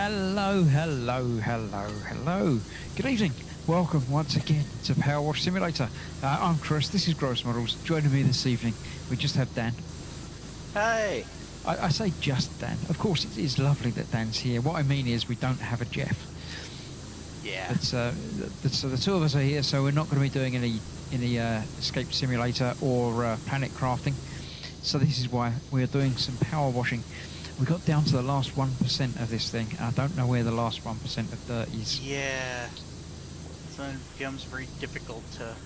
Hello, hello, hello, hello. Good evening. Welcome once again to Powerwash Simulator. I'm Chris, this is Gross Models. Joining me this evening, we just have Dan. Hey. I say just Dan. Of course, it is lovely that Dan's here. What I mean is we don't have a Jeff. Yeah. But, so the two of us are here, so we're not going to be doing any Escape Simulator or Planet Crafting. So this is why we're doing some power washing. We got down to the last 1% of this thing. I don't know where the last 1% of dirt is. Yeah. So it becomes very difficult to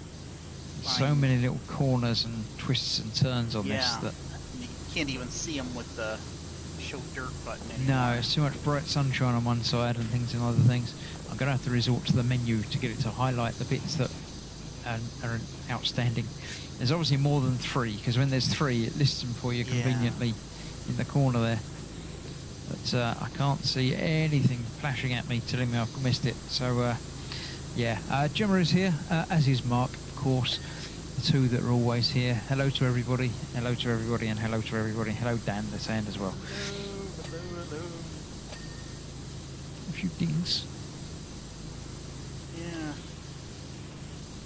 find. So many little corners and twists and turns on this that you can't even see them with the show dirt button anymore. no, it's too much bright sunshine on one side and things and other things. I'm going to have to resort to the menu to get it to highlight the bits that are outstanding. There's obviously more than 3, because when there's 3, it lists them for you conveniently in the corner there. But I can't see anything flashing at me telling me I've missed it. So, yeah. Gemma is here, as is Mark, of course. The two that are always here. Hello to everybody. Hello to everybody, and hello to everybody. Hello, Dan, the sand as well. Hello. A few dings.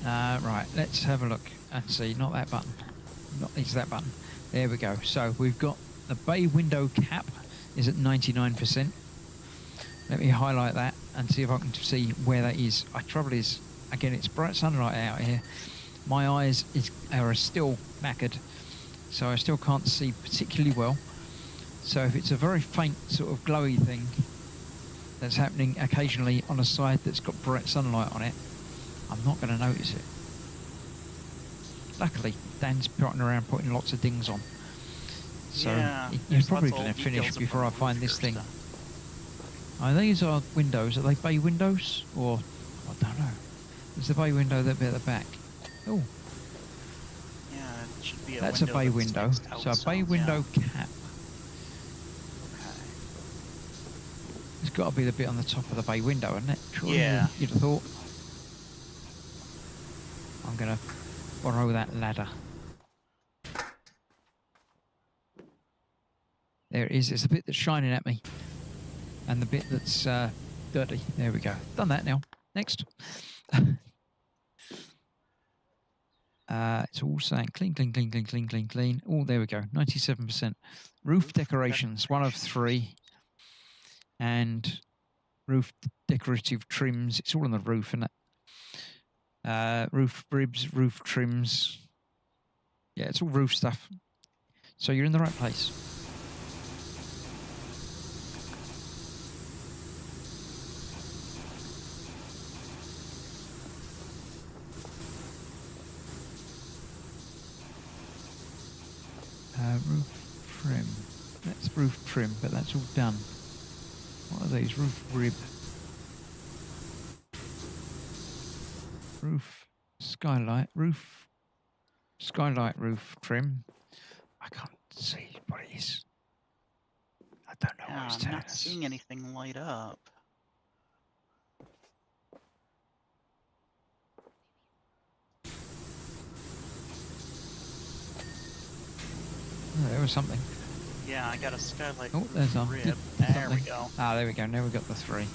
Yeah. Right, let's have a look and see. Not that button. It's that button. There we go. So we've got the bay window cap is at 99%. Let me highlight that and see if I can see where that is. My trouble is, again, it's bright sunlight out here. My eyes are still knackered, so I still can't see particularly well. So if it's a very faint sort of glowy thing that's happening occasionally on a side that's got bright sunlight on it, I'm not going to notice it. Luckily, Dan's putting around putting lots of dings on. So yeah, you're probably going to finish before I find this thing. These are windows. Are they bay windows? Or, I don't know. Is the bay window that bit at the back? Oh. Yeah, it should be That's a bay window. So a bay window cap. Okay. It's got to be the bit on the top of the bay window, isn't it? Surely yeah. You'd have thought. I'm going to borrow that ladder. There it is. It's the bit that's shining at me. And the bit that's dirty. There we go. Done that now. Next. It's all saying clean, clean, clean, clean, clean, clean, clean. Oh, there we go. 97%. Roof decorations, 1 of 3. And roof decorative trims. It's all on the roof, isn't it? Roof ribs, roof trims. Yeah, it's all roof stuff. So you're in the right place. Roof trim. That's roof trim, but that's all done. What are these? Roof rib. Roof skylight. Roof skylight roof trim. I can't see what it is. I don't know what it's telling us. I'm not seeing anything light up. Oh, there was something. Yeah, I got a skylight. Oh, there's some. Rib. There we go. Ah, there we go. Now we've got the 3.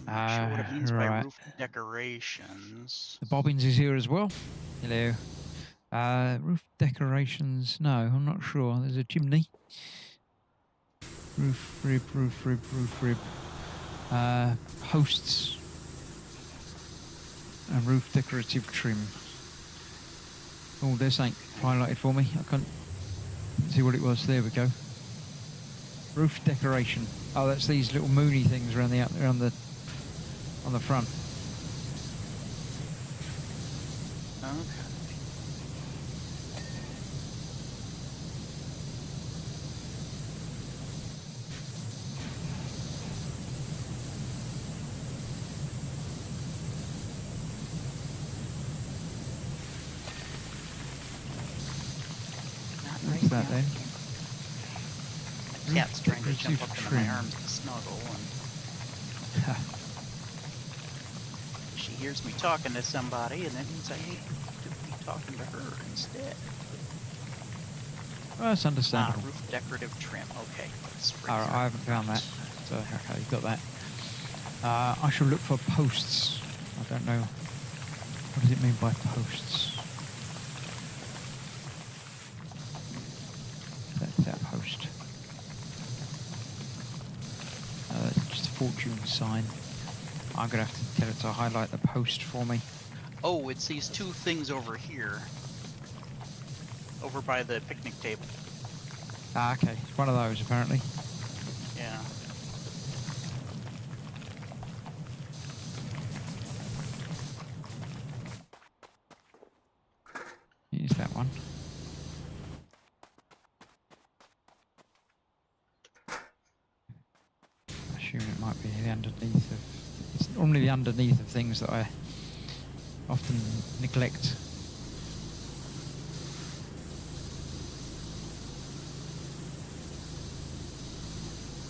Not sure what it means by Right. roof decorations. The bobbins is here as well. Hello. Roof decorations. No, I'm not sure. There's a chimney. Roof rib, roof rib, roof rib. Posts. And roof decorative trim. Oh, there's something highlighted for me. I can't see what it was. There we go. Roof decoration. Oh, that's these little moony things around on the front. Okay. What's that then? Cat's trying to jump up into my arms and snuggle, and she hears me talking to somebody, and that means I need to be talking to her instead. Well, that's understandable. Roof decorative trim. Okay. Let's All right, I haven't found that. So, okay, you've got that. I shall look for posts. I don't know. What does it mean by posts? That's that post. That's just a fortune sign. I'm going to have to tell it to highlight the post for me. Oh, it's these two things over here. Over by the picnic table. Ah, okay. It's one of those, apparently. Yeah. Use that one. I assume it might be the underneath of... It's normally the underneath of things that I often neglect.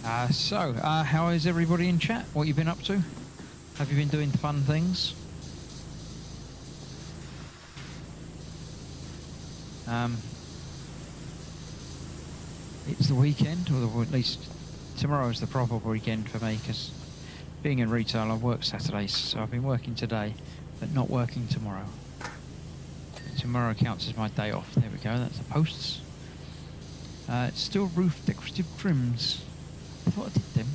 How is everybody in chat? What you been up to? Have you been doing fun things? It's the weekend, or at least tomorrow's the proper weekend for me, because being in retail, I work Saturdays, so I've been working today, but not working tomorrow. Tomorrow counts as my day off. There we go, that's the posts. It's still roof decorative trims. I thought I did them.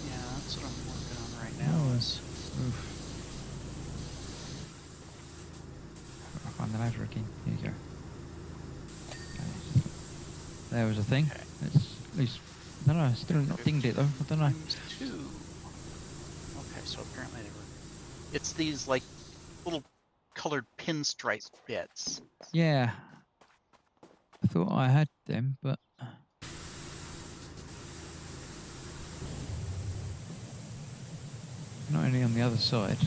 Yeah, that's what I'm working on right now. Is Roof. I'll find the ladder again. Here you go. Okay. There was a thing. Okay. It's at least, I don't know, still not dinged it though. I don't know. Two. Okay, so apparently they were. It's these like little colored pinstripe bits. Yeah. I thought I had them, but not only on the other side.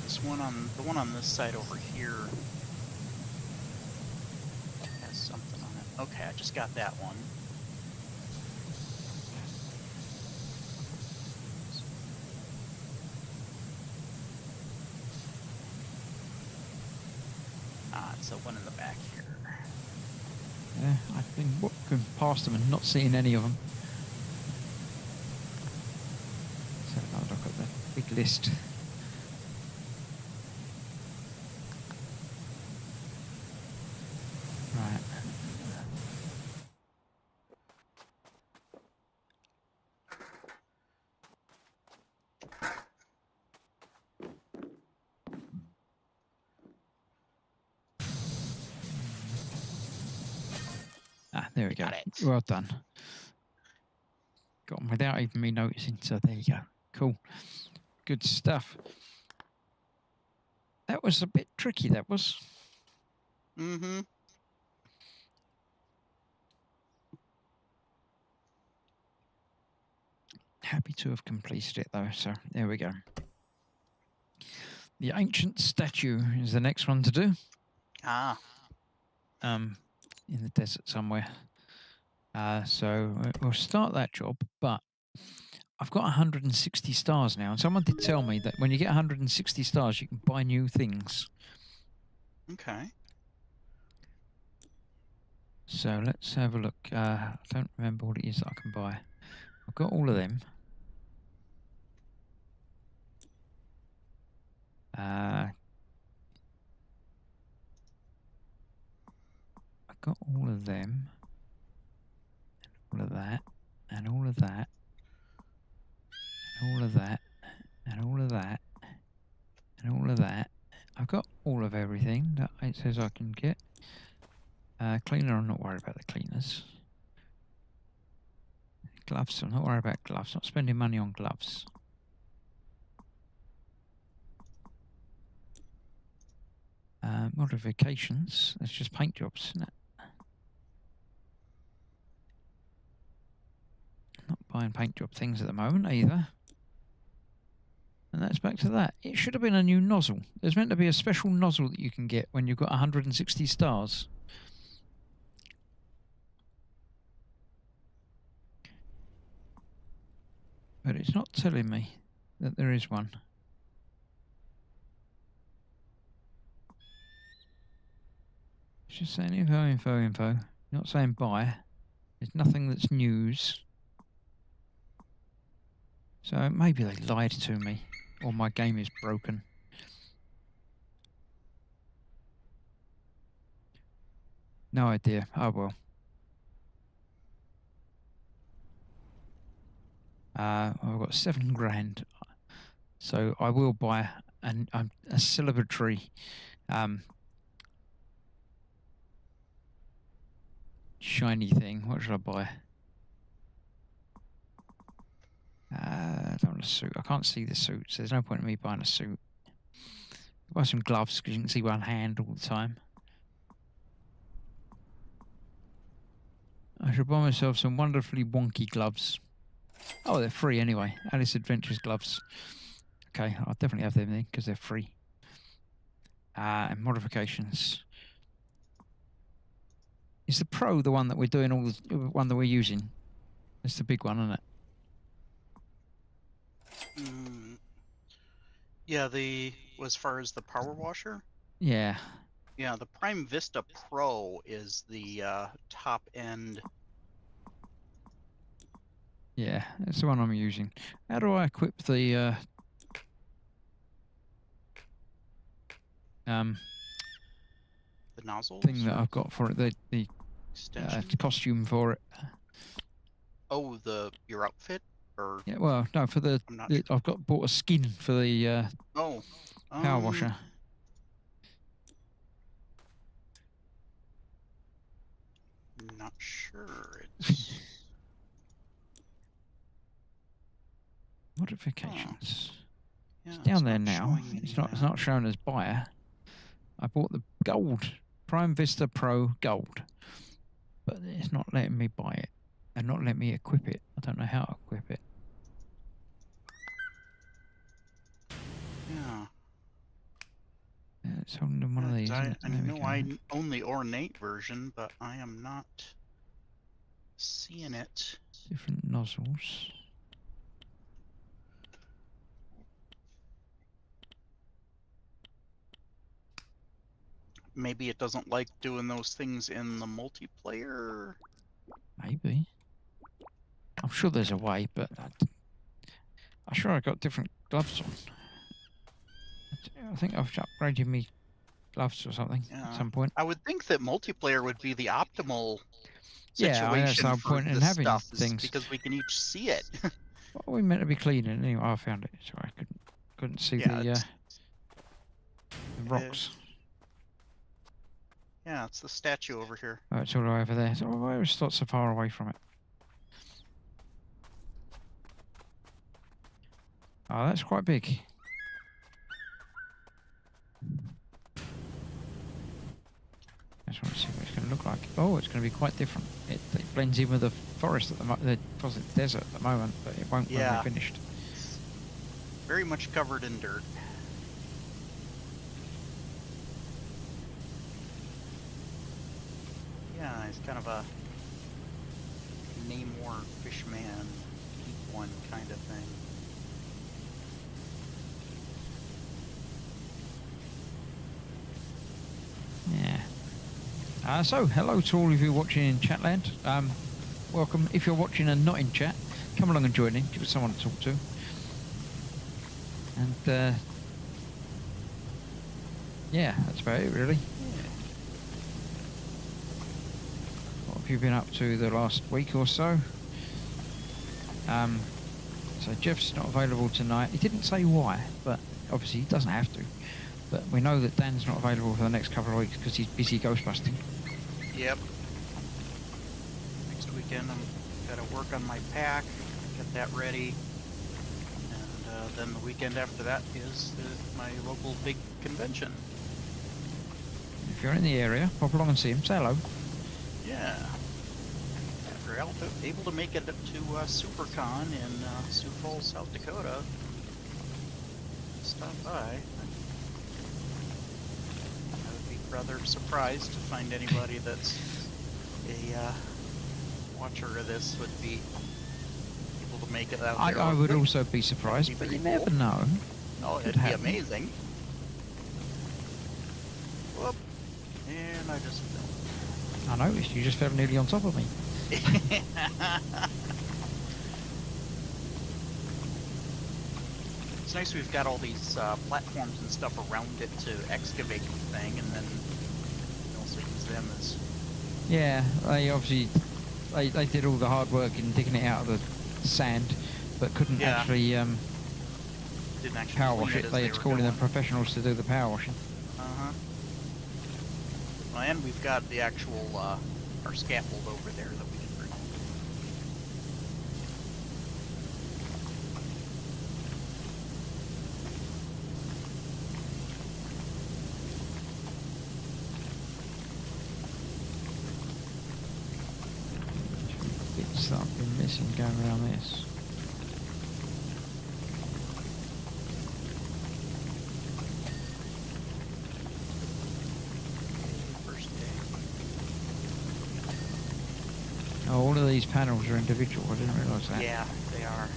This one on the one on this side over here has something on it. Okay, I just got that one. It's the one in the back here. Yeah, I've been walking past them and not seeing any of them. Let's have another look at the big list. Right. There we go. Got it. Well done. Got them without even me noticing. So there you go. Cool. Good stuff. That was a bit tricky, that was. Mm-hmm. Happy to have completed it though. So there we go. The ancient statue is the next one to do. In the desert somewhere. So we'll start that job, but I've got 160 stars now, and someone did tell me that when you get 160 stars, you can buy new things. Okay. So let's have a look. I don't remember what it is that I can buy. I've got all of them. I've got all of them. All of that, and all of that, and all of that, and all of that, and all of that. I've got all of everything that it says I can get. Cleaner, I'm not worried about the cleaners. Gloves, I'm not worried about gloves. Not spending money on gloves. Modifications, that's just paint jobs, isn't it? Not buying paint job things at the moment either. And that's back to that. It should have been a new nozzle. There's meant to be a special nozzle that you can get when you've got 160 stars. But it's not telling me that there is one. It's just saying info. Not saying buy. There's nothing that's news. So maybe they lied to me, or my game is broken. No idea. Oh well. I've got 7 grand, so I will buy a celebratory shiny thing. What should I buy? I don't want a suit. I can't see the suit, so there's no point in me buying a suit. I'll buy some gloves because you can see one hand all the time. I should buy myself some wonderfully wonky gloves. Oh, they're free anyway. Alice Adventures gloves. Okay, I'll definitely have them then because they're free. And modifications. Is the Pro the one that we're doing one that we're using? It's the big one, isn't it? Yeah, as far as the power washer. Yeah. Yeah, the Prime Vista Pro is the top end. Yeah, that's the one I'm using. How do I equip the nozzles thing that I've got for it? The costume for it. Oh, your outfit, or yeah. Well, no, for the sure. I've bought a skin for the power washer. Not sure. It's modifications. Yeah, it's down there now. It's not shown as buyer. I bought the gold Prime Vista Pro Gold, but it's not letting me buy it and not letting me equip it. I don't know how to equip it. Yeah. It's only one of these. I know I own the ornate version, but I am not seeing it. Different nozzles. Maybe it doesn't like doing those things in the multiplayer. Maybe. I'm sure there's a way, but I'm sure I got different gloves on. I think I've upgraded me gloves or something at some point. I would think that multiplayer would be the optimal situation. Yeah, that's no point in having things because we can each see it. What are we meant to be cleaning anyway? I found it. Sorry, I couldn't see the rocks. Yeah, it's the statue over here. Oh, it's all the way over there. So why was it so far away from it? Oh, that's quite big. I just want to see what it's going to look like. Oh, it's going to be quite different. It blends in with the forest at the desert at the moment, but it won't when we're finished. Very much covered in dirt. Yeah, he's kind of a Namor fishman, deep one kind of thing. Yeah. So, hello to all of you watching in Chatland. Welcome. If you're watching and not in chat, come along and join in. Give us someone to talk to. And, yeah, that's about it, really. What have you been up to the last week or so? So Jeff's not available tonight. He didn't say why, but obviously he doesn't have to. But we know that Dan's not available for the next couple of weeks because he's busy ghostbusting. Yep. Next weekend I'm gotta work on my pack, get that ready, and then the weekend after that is my local big convention. If you're in the area, pop along and see him. Say hello. Yeah. If you're able to make it to SuperCon in Sioux Falls, South Dakota, stop by. I would be rather surprised to find anybody that's a watcher of this would be able to make it out there. I would also be surprised, but you never know. Oh, it'd be amazing. Whoop. And I just fell. I noticed you just fell nearly on top of me. It's nice we've got all these platforms and stuff around it to excavate the thing, and then we also use them as... Yeah, they obviously they did all the hard work in digging it out of the sand, but couldn't actually Didn't actually power clean wash it. as They had were to call in the going. professionals to do the power washing. Uh-huh. Well, and we've got the actual, our scaffold over there that we can bring. Bits that I've been missing going around this. First day. Oh, all of these panels are individual. I didn't realise that. Yeah, they are.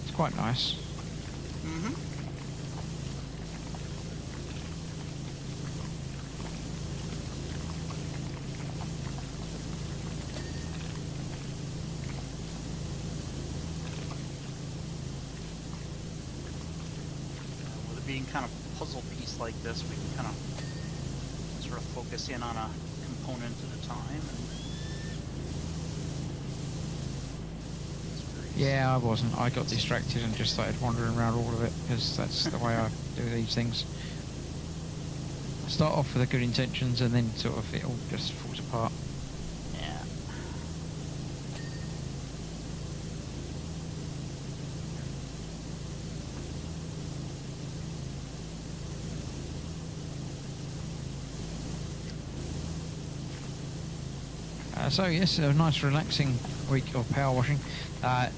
It's quite nice. Mm-hmm. With it being kind of a puzzle piece like this, we can kind of sort of focus in on a component at a time. And it's very Yeah, I wasn't. I got distracted and just started wandering around all of it because that's the way I do these things. I start off with the good intentions and then sort of it all just falls apart. Yeah. So yes, a nice relaxing week of power washing. I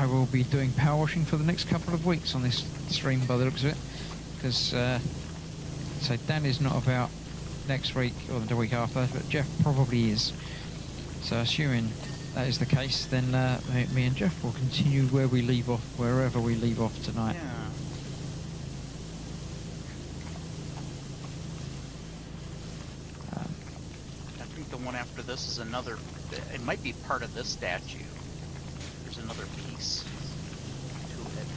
will be doing power washing for the next couple of weeks on this stream by the looks of it, because so Dan is not about next week or the week after, but Jeff probably is. So assuming that is the case, then me and Jeff will continue where we leave off, wherever we leave off tonight. Yeah. I think the one after this is another. It might be part of this statue. There's another piece to it.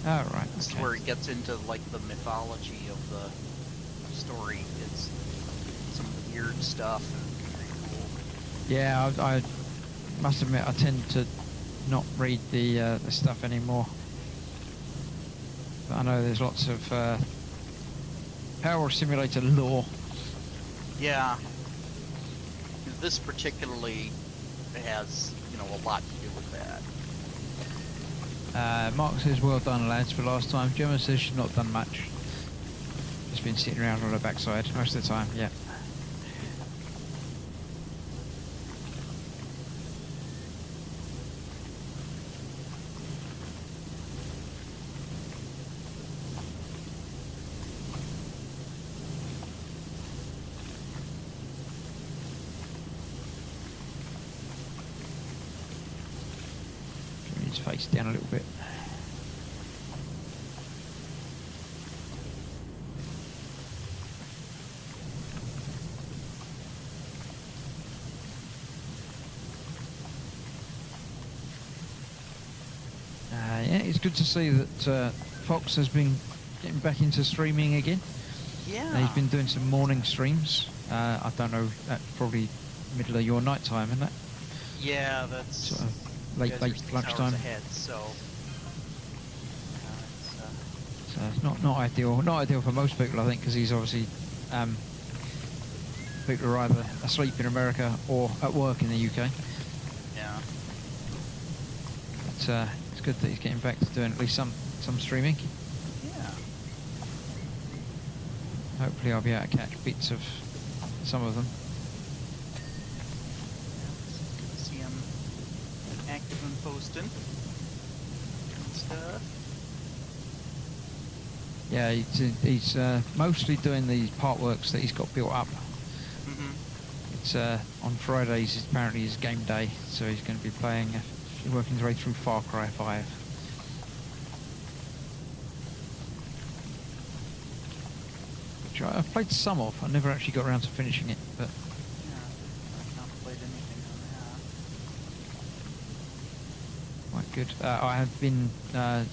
Oh, right. This is Okay. where it gets into like the mythology of the story. It's some of the weird stuff and very cool. Yeah, I must admit I tend to not read the stuff anymore. But I know there's lots of power simulator lore. Yeah. This particularly has, a lot to do with that. Mark says, well done lads for last time. Gemma says she's not done much. Just been sitting around on her backside most of the time, yeah. Bring his face down a little bit. Yeah, it's good to see that Fox has been getting back into streaming again. Yeah. He's been doing some morning streams. I don't know, that's probably middle of your night time, isn't it? Yeah, that's Sort of you late guys are 6 lunchtime. hours ahead, so So it's not ideal. Not ideal for most people, I think, because he's obviously people are either asleep in America or at work in the UK. yeah. But it's good that he's getting back to doing at least some streaming. Yeah. Hopefully, I'll be able to catch bits of some of them. See him active and posting and stuff. Yeah, he's mostly doing the part works that he's got built up. Mm-hmm. It's on Fridays is apparently his game day, so he's going to be playing, working his way through Far Cry 5. which I've played some of. I never actually got around to finishing it, but Yeah, I've not played anything on quite good. I have been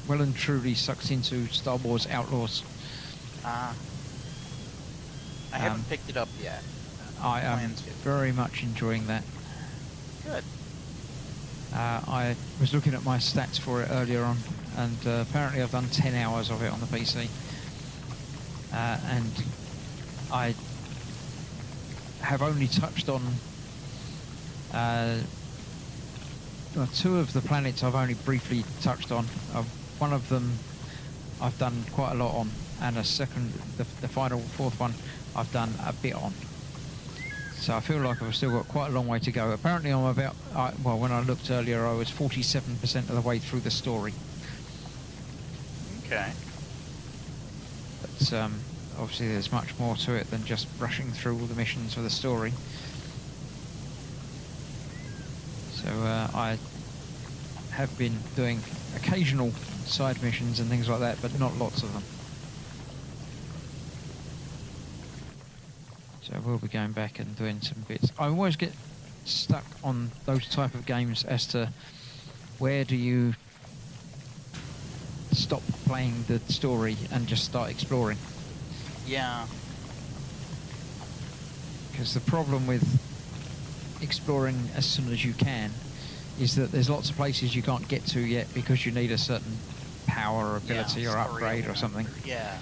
well and truly sucked into Star Wars Outlaws. that. I haven't picked it up yet. I am Plan to. very much enjoying that. Good. I was looking at my stats for it earlier on, and apparently I've done 10 hours of it on the PC. And I have only touched on well, 2 of the planets I've only briefly touched on. One of them I've done quite a lot on, and the final 4th one I've done a bit on. So I feel like I've still got quite a long way to go. Apparently I'm about, well, when I looked earlier I was 47% of the way through the story. Okay. But obviously there's much more to it than just rushing through all the missions for the story. So I have been doing occasional side missions and things like that, but not lots of them. So we'll be going back and doing some bits. I always get stuck on those type of games as to where do you stop playing the story and just start exploring. Yeah. Because the problem with exploring as soon as you can is that there's lots of places you can't get to yet because you need a certain power or ability or upgrade or something. Yeah.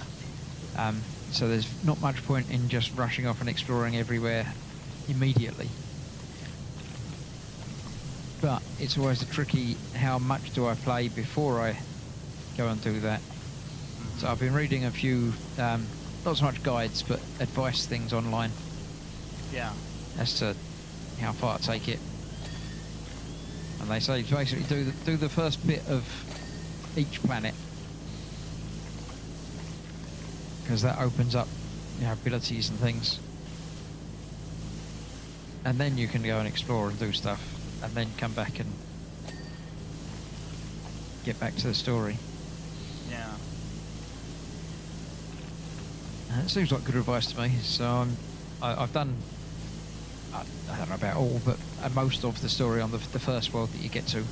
So there's not much point in just rushing off and exploring everywhere immediately. But it's always a tricky, how much do I play before I go and do that? So I've been reading a few, not so much guides, but advice things online. Yeah. As to how far to take it. And they say basically do the first bit of each planet, because that opens up, you know, abilities and things, and then you can go and explore and do stuff, and then come back and get back to the story. Yeah. And it seems like good advice to me. So I've done, I don't know about all, but most of the story on the first world that you get to,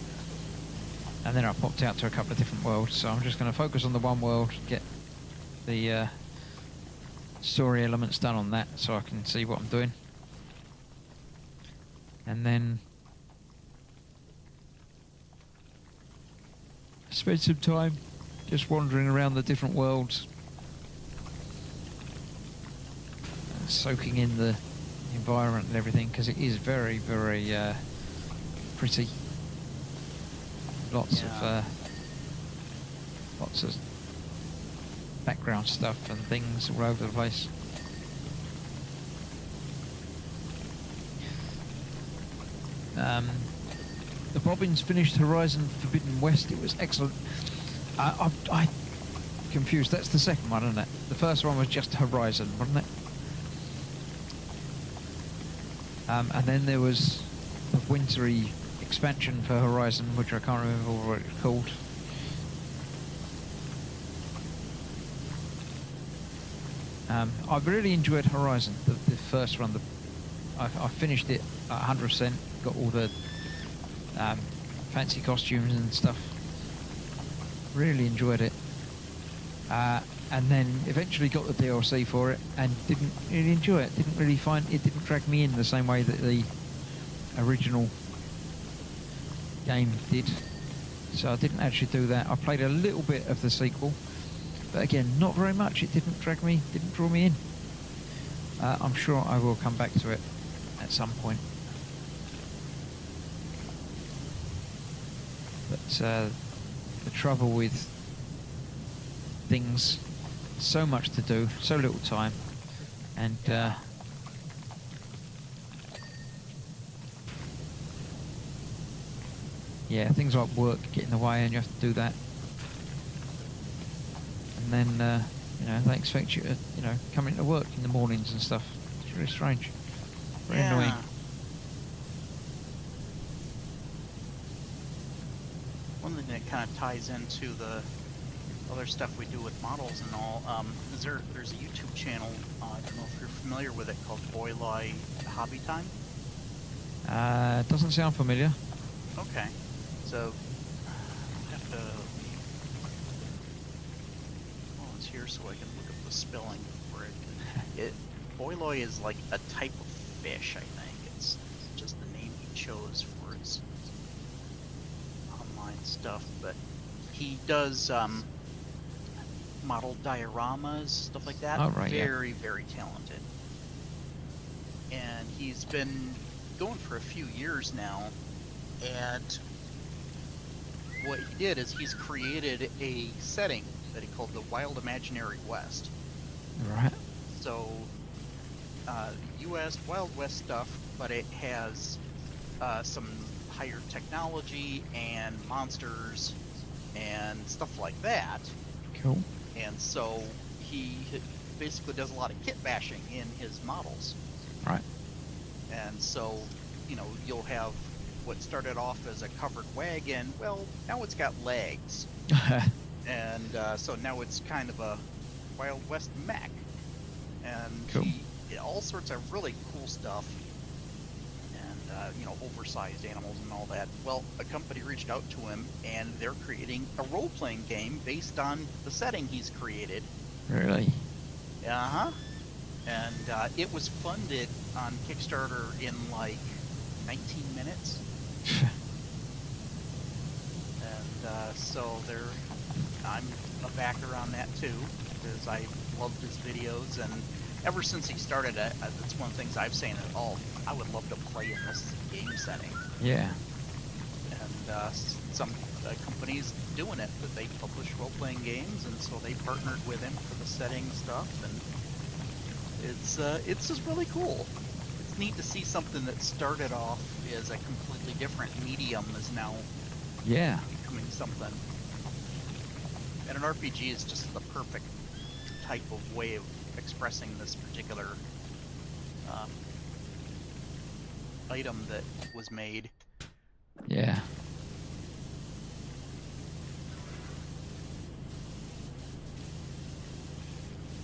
and then I popped out to a couple of different worlds. So I'm just going to focus on the one world, get the story elements done on that, so I can see what I'm doing, and then spend some time just wandering around the different worlds, soaking in the environment and everything, because it is very, very pretty. Lots of background stuff and things all over the place. The Bobbins finished Horizon Forbidden West. It was excellent. I confused. That's the second one, isn't it? The first one was just Horizon, wasn't it? And then there was the wintry expansion for Horizon, which I can't remember what it's called. I really enjoyed Horizon, the first one. I finished it at 100%, got all the fancy costumes and stuff. Really enjoyed it. And then eventually got the DLC for it and didn't really enjoy it. Didn't really find it, didn't drag me in the same way that the original game did. So I didn't actually do that. I played a little bit of the sequel, but again, not very much. It didn't drag me, didn't draw me in. I'm sure I will come back to it at some point. But the trouble with things, so much to do, so little time, and yeah, things like work get in the way, and you have to do that. And then you know, they expect you to, you know, come into work in the mornings and stuff. It's really strange, very annoying. One thing that kind of ties into the other stuff we do with models and all. There's a YouTube channel, I don't know if you're familiar with it, called Boyloi Hobby Time. Doesn't sound familiar. Okay, so I have to, well, it's here so I can look up the spelling for it. Boyloi is like a type of fish, I think. It's just the name he chose for his online stuff, but he does model dioramas, stuff like that. Oh, right, very, very talented. And he's been going for a few years now, and what he did is he's created a setting that he called the Wild Imaginary West. Right. So, U.S. Wild West stuff, but it has some higher technology and monsters and stuff like that. Cool. And so he basically does a lot of kit bashing in his models. Right. And so, you know, you'll have what started off as a covered wagon, well, now it's got legs. And so now it's kind of a Wild West mech. And cool. All sorts of really cool stuff. And, you know, oversized animals and all that. Well, a company reached out to him, and they're creating a role-playing game based on the setting he's created. Really? Uh-huh. And it was funded on Kickstarter in like 19 minutes. And so I'm a backer on that too, because I loved his videos, and ever since he started it, that's one of the things I've seen at all. I would love to play in this game setting. Yeah. And some companies doing it, that they publish role-playing games, and so they partnered with him for the setting stuff, and it's just really cool. It's neat to see something that started off as a completely different medium is now becoming something. And an RPG is just the perfect type of way of expressing this particular item that was made. Yeah.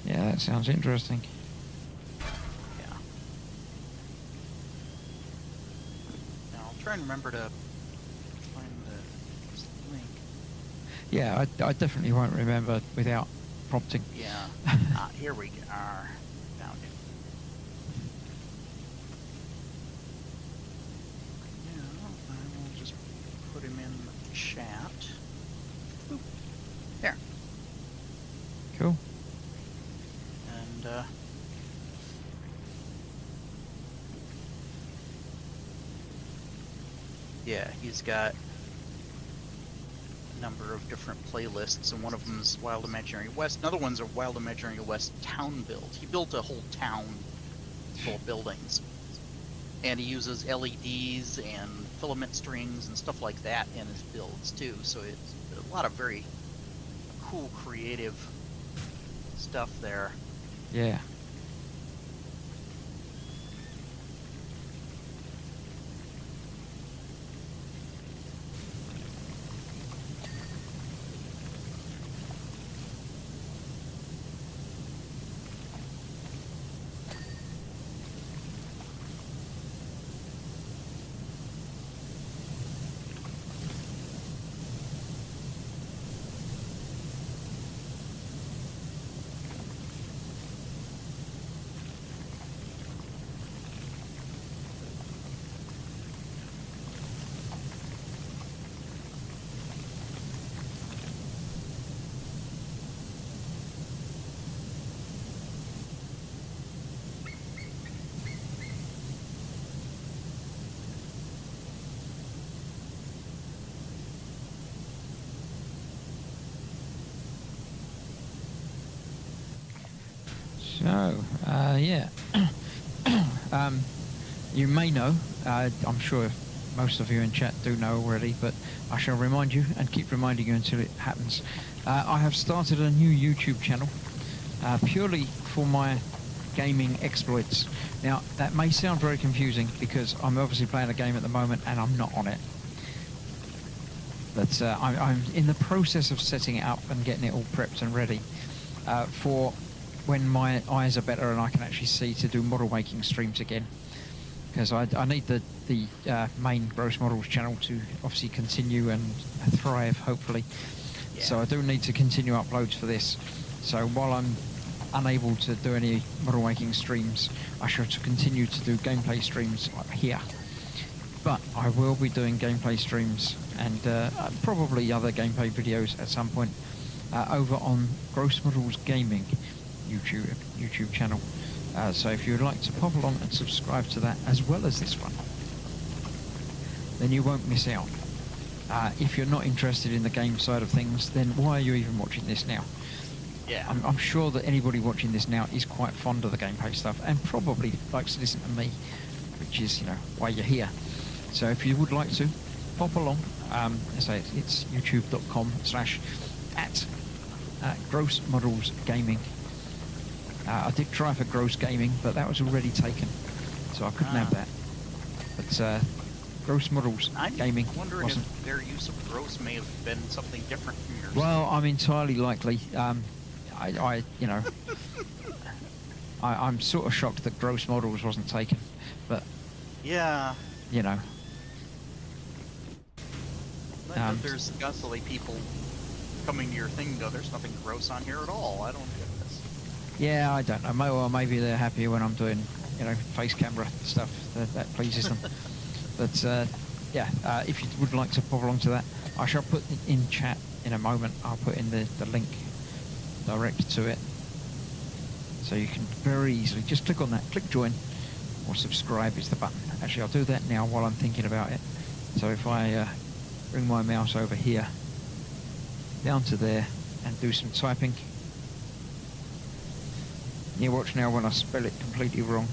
Yeah, that sounds interesting. Yeah. Now I'll try and remember to find the link. Yeah, I definitely won't remember without prompting. Yeah. Here we are. Found it. Yeah, I will just put him in the chat. Boop. There. Cool. And yeah, he's got a number of different playlists, and one of them is Wild Imaginary West. Another one's a Wild Imaginary West town build. He built a whole town full of buildings, and he uses LEDs and filament strings and stuff like that in his builds too. So it's a lot of very cool, creative stuff there. Yeah. So, yeah. You may know, I'm sure most of you in chat do know already, but I shall remind you and keep reminding you until it happens. I have started a new YouTube channel purely for my gaming exploits. Now, that may sound very confusing because I'm obviously playing a game at the moment and I'm not on it. But I'm in the process of setting it up and getting it all prepped and ready for when my eyes are better and I can actually see to do model making streams again. Because I need the main Gross Models channel to obviously continue and thrive, hopefully. Yeah. So I do need to continue uploads for this. So while I'm unable to do any model making streams, I shall continue to do gameplay streams here. But I will be doing gameplay streams and probably other gameplay videos at some point over on Gross Models Gaming YouTube channel. So if you would like to pop along and subscribe to that as well as this one, then you won't miss out. If you're not interested in the game side of things, then why are you even watching this now? Yeah. I'm sure that anybody watching this now is quite fond of the gameplay stuff and probably likes to listen to me, which is, why you're here. So if you would like to, pop along. Say it's youtube.com/@Gross Models Gaming. I did try for Gross Gaming, but that was already taken, so I couldn't have that. But Gross Models Gaming I'm wondering wasn't. if their use of gross may have been something different from yours. Well, I'm entirely likely. I'm sort of shocked that Gross Models wasn't taken, but yeah. But there's constantly people coming to your thing and go, there's nothing gross on here at all. I don't get this. Yeah, I don't know. Or maybe they're happier when I'm doing, face camera stuff. That pleases them. But if you would like to pop along to that, I shall put it in chat in a moment. I'll put in the link direct to it, so you can very easily just click on that, click join, or subscribe is the button. Actually, I'll do that now while I'm thinking about it. So if I bring my mouse over here, down to there, and do some typing. You watch now when I spell it completely wrong.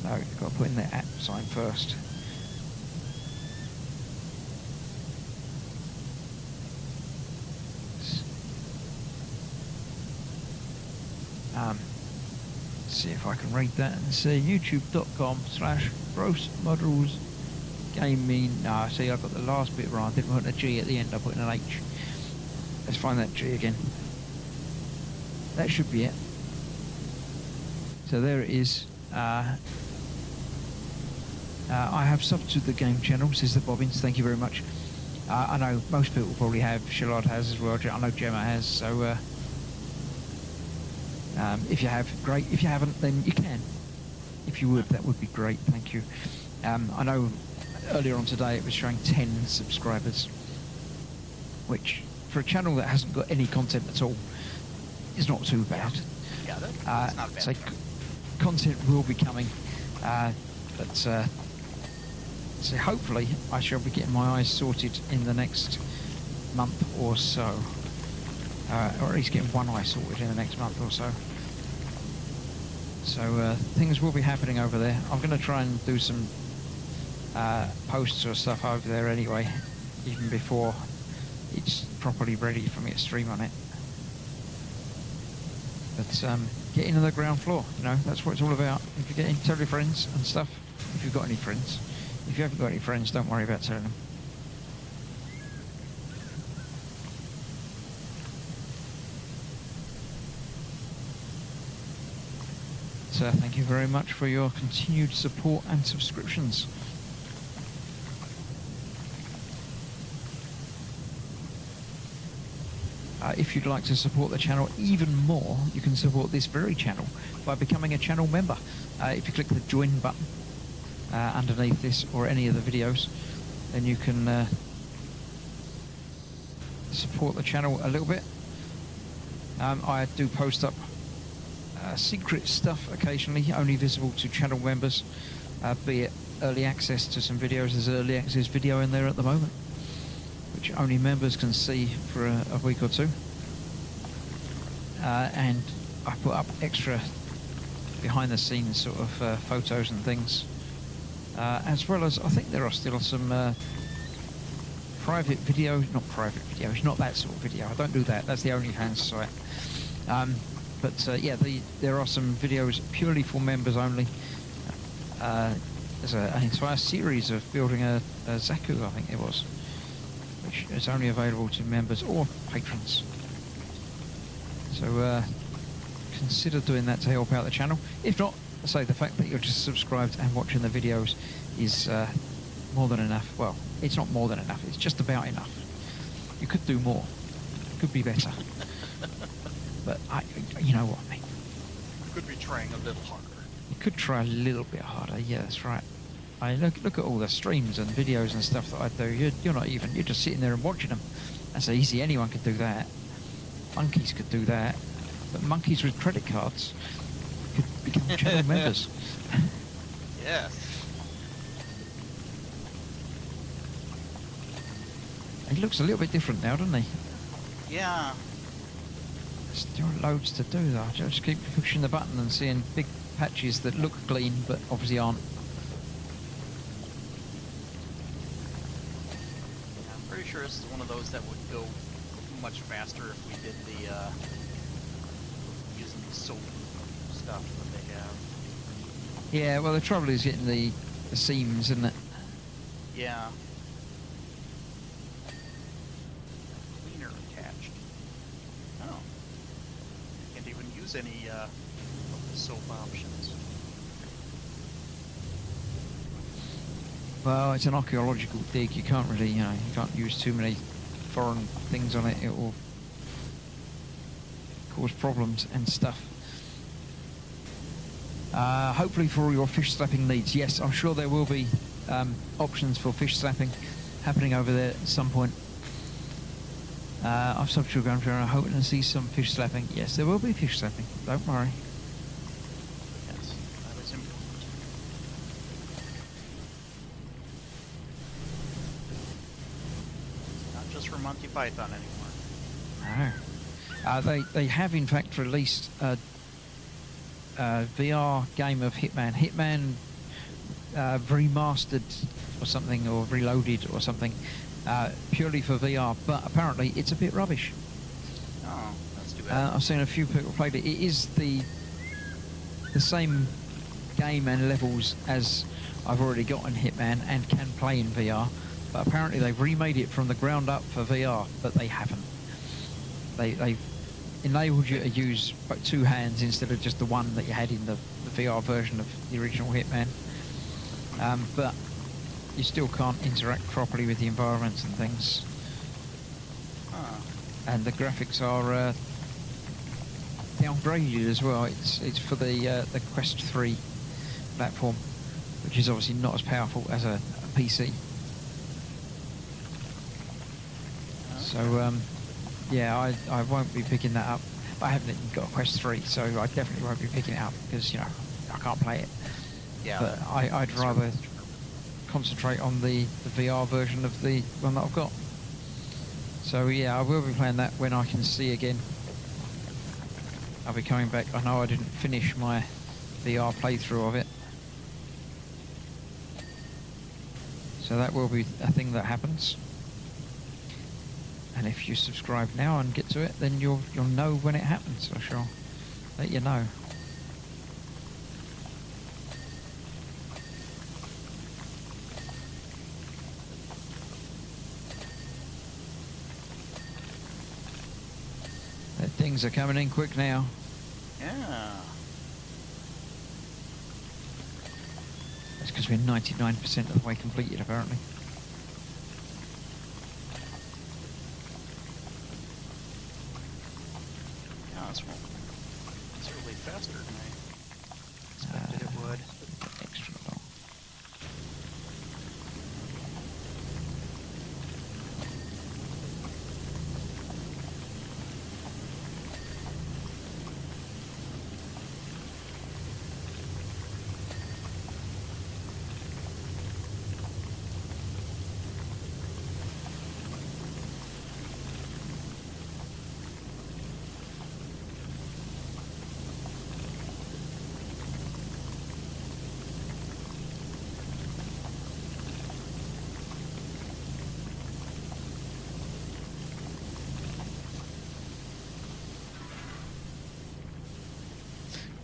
No, you've got to put in the @ sign first. See if I can read that and say youtube.com/Gross Models Gaming. No, see, I've got the last bit wrong. I didn't put a G at the end, I put in an H. Let's find that G again. That should be it. So there it is. I have subbed to the game channel, says the Bobbins. Thank you very much. I know most people probably have. Shallard has as well. I know Gemma has. So if you have, great. If you haven't, then you can. If you would, that would be great. Thank you. I know earlier on today it was showing 10 subscribers, which for a channel that hasn't got any content at all is not too bad. Yeah, that's not bad. So content will be coming, but so hopefully I shall be getting my eyes sorted in the next month or so, or at least getting one eye sorted in the next month or so. So things will be happening over there. I'm going to try and do some posts or stuff over there anyway, even before it's properly ready for me to stream on it. But get into the ground floor, that's what it's all about. If you get in, tell your friends and stuff, if you've got any friends. If you haven't got any friends, don't worry about telling them. So thank you very much for your continued support and subscriptions. If you'd like to support the channel even more, you can support this very channel by becoming a channel member. If you click the join button underneath this or any of the videos, then you can support the channel a little bit. I do post up secret stuff occasionally, only visible to channel members, be it early access to some videos. There's an early access video in there at the moment, which only members can see for a week or two. And I put up extra behind the scenes sort of photos and things, as well as I think there are still some private videos, not that sort of video. I don't do that. That's the OnlyFans site. But yeah, there are some videos purely for members only. there's an entire series of building a Zaku, I think it was, which is only available to members or patrons. So consider doing that to help out the channel. If not, say the fact that you're just subscribed and watching the videos is more than enough. Well, it's not more than enough, it's just about enough. You could do more, could be better. But you know what I mean. Could be trying a little harder. You could try a little bit harder, yeah, that's right. I look at all the streams and videos and stuff that I do. You're not even, you're just sitting there and watching them. That's easy, anyone could do that. Monkeys could do that. But monkeys with credit cards could become channel members. Yes. He looks a little bit different now, doesn't he? Yeah. Still loads to do though. Just keep pushing the button and seeing big patches that look clean but obviously aren't. Yeah, I'm pretty sure this is one of those that would go much faster if we did the using the soap stuff that they have. Yeah, well the trouble is getting the seams, isn't it? Yeah. Cleaner attached. Oh. Can't even use any of the soap options. Well, it's an archaeological dig. You can't really, you can't use too many foreign things on it. It will cause problems and stuff. Hopefully for all your fish slapping needs. Yes, I'm sure there will be options for fish slapping happening over there at some point. I've stopped your going through and I'm hoping to see some fish slapping. Yes, there will be fish slapping. Don't worry. Yes, that is important. Not just for Monty Python anymore. No. They have in fact released a VR game of Hitman. Hitman remastered or something, or reloaded or something, purely for VR, but apparently it's a bit rubbish. Oh, that's too bad. I've seen a few people played it. It is the same game and levels as I've already got in Hitman and can play in VR, but apparently they've remade it from the ground up for VR, but they haven't. They've enabled you to use like 2 hands instead of just the one that you had in the VR version of the original Hitman. But you still can't interact properly with the environments and things. And the graphics are downgraded as well. It's for the Quest 3 platform, which is obviously not as powerful as a PC. So yeah, I won't be picking that up. I haven't even got a Quest 3, so I definitely won't be picking it up because, I can't play it. Yeah. But I'd rather concentrate on the VR version of the one that I've got. So yeah, I will be playing that when I can see again. I'll be coming back. I know I didn't finish my VR playthrough of it. So that will be a thing that happens. And if you subscribe now and get to it, then you'll know when it happens. I shall let you know. The things are coming in quick now. Yeah. That's because we're 99% of the way completed, apparently. It's really faster than I expected it would. Extra long.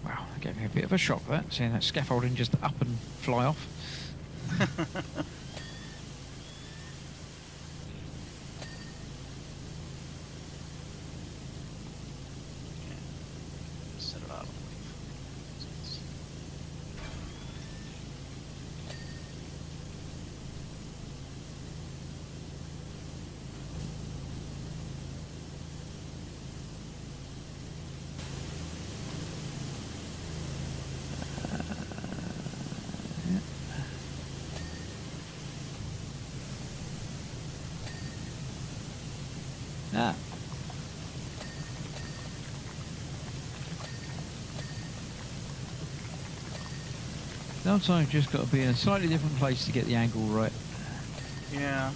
Wow, that gave me a bit of a shock, that, seeing that scaffolding just up and fly off. Set it out. Ah. Sometimes you've just got to be in a slightly different place to get the angle right. Yeah.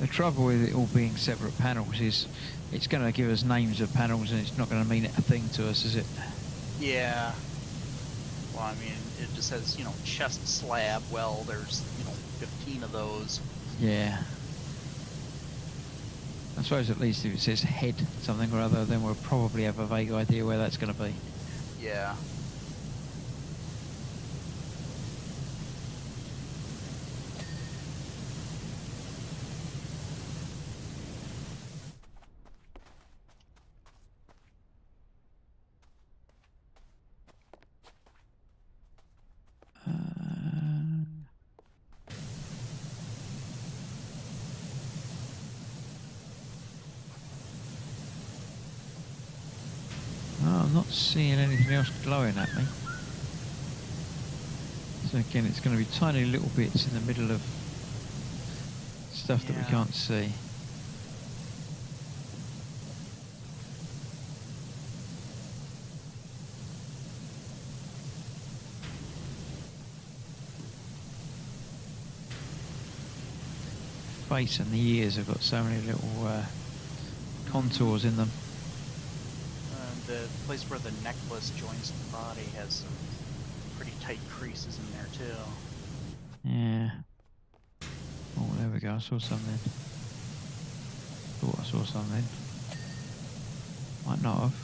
The trouble with it all being separate panels is it's going to give us names of panels and it's not going to mean a thing to us, is it? Yeah. Well, I mean, it just says, chest slab. Well, there's, 15 of those. Yeah. I suppose at least if it says head something or other, then we'll probably have a vague idea where that's going to be. Yeah. Oh, I'm not seeing anything else glowing at me. So again, it's going to be tiny little bits in the middle of stuff that we Yeah. can't see. Face and the ears have got so many little contours in them. The place where the necklace joins the body has some pretty tight creases in there, too. Yeah. Oh, there we go. I saw something. Thought I saw something. Might not have.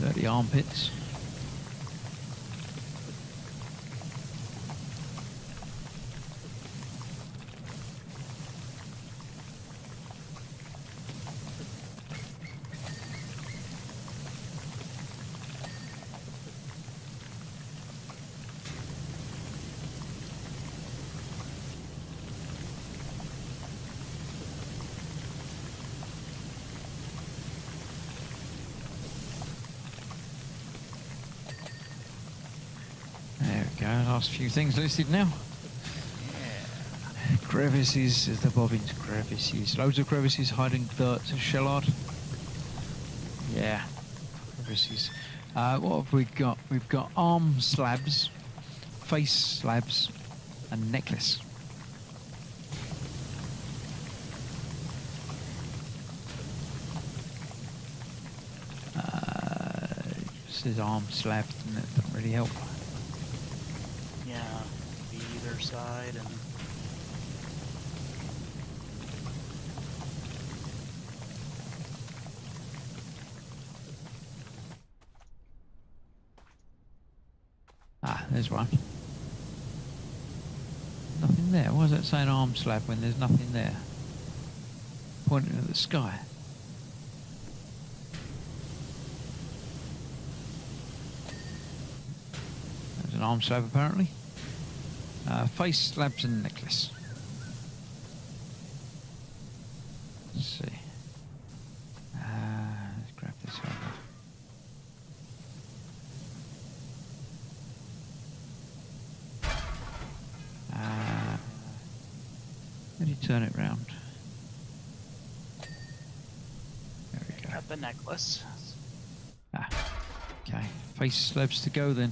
Dirty armpits. There we go, last few things listed now. Yeah. Crevices, the bobbins crevices. Loads of crevices hiding dirt, shellard. Yeah, crevices. What have we got? We've got arm slabs, face slabs, and necklace. This is arm slabs, and that doesn't really help. Yeah. Be either side and... Ah, there's one. Nothing there. Why is that saying arm slab when there's nothing there? Pointing at the sky. There's an arm slab apparently. Face slabs and necklace. Let's see. Let's grab this over. Let me turn it round. There we go. Got the necklace. Ah, okay. Face slabs to go then.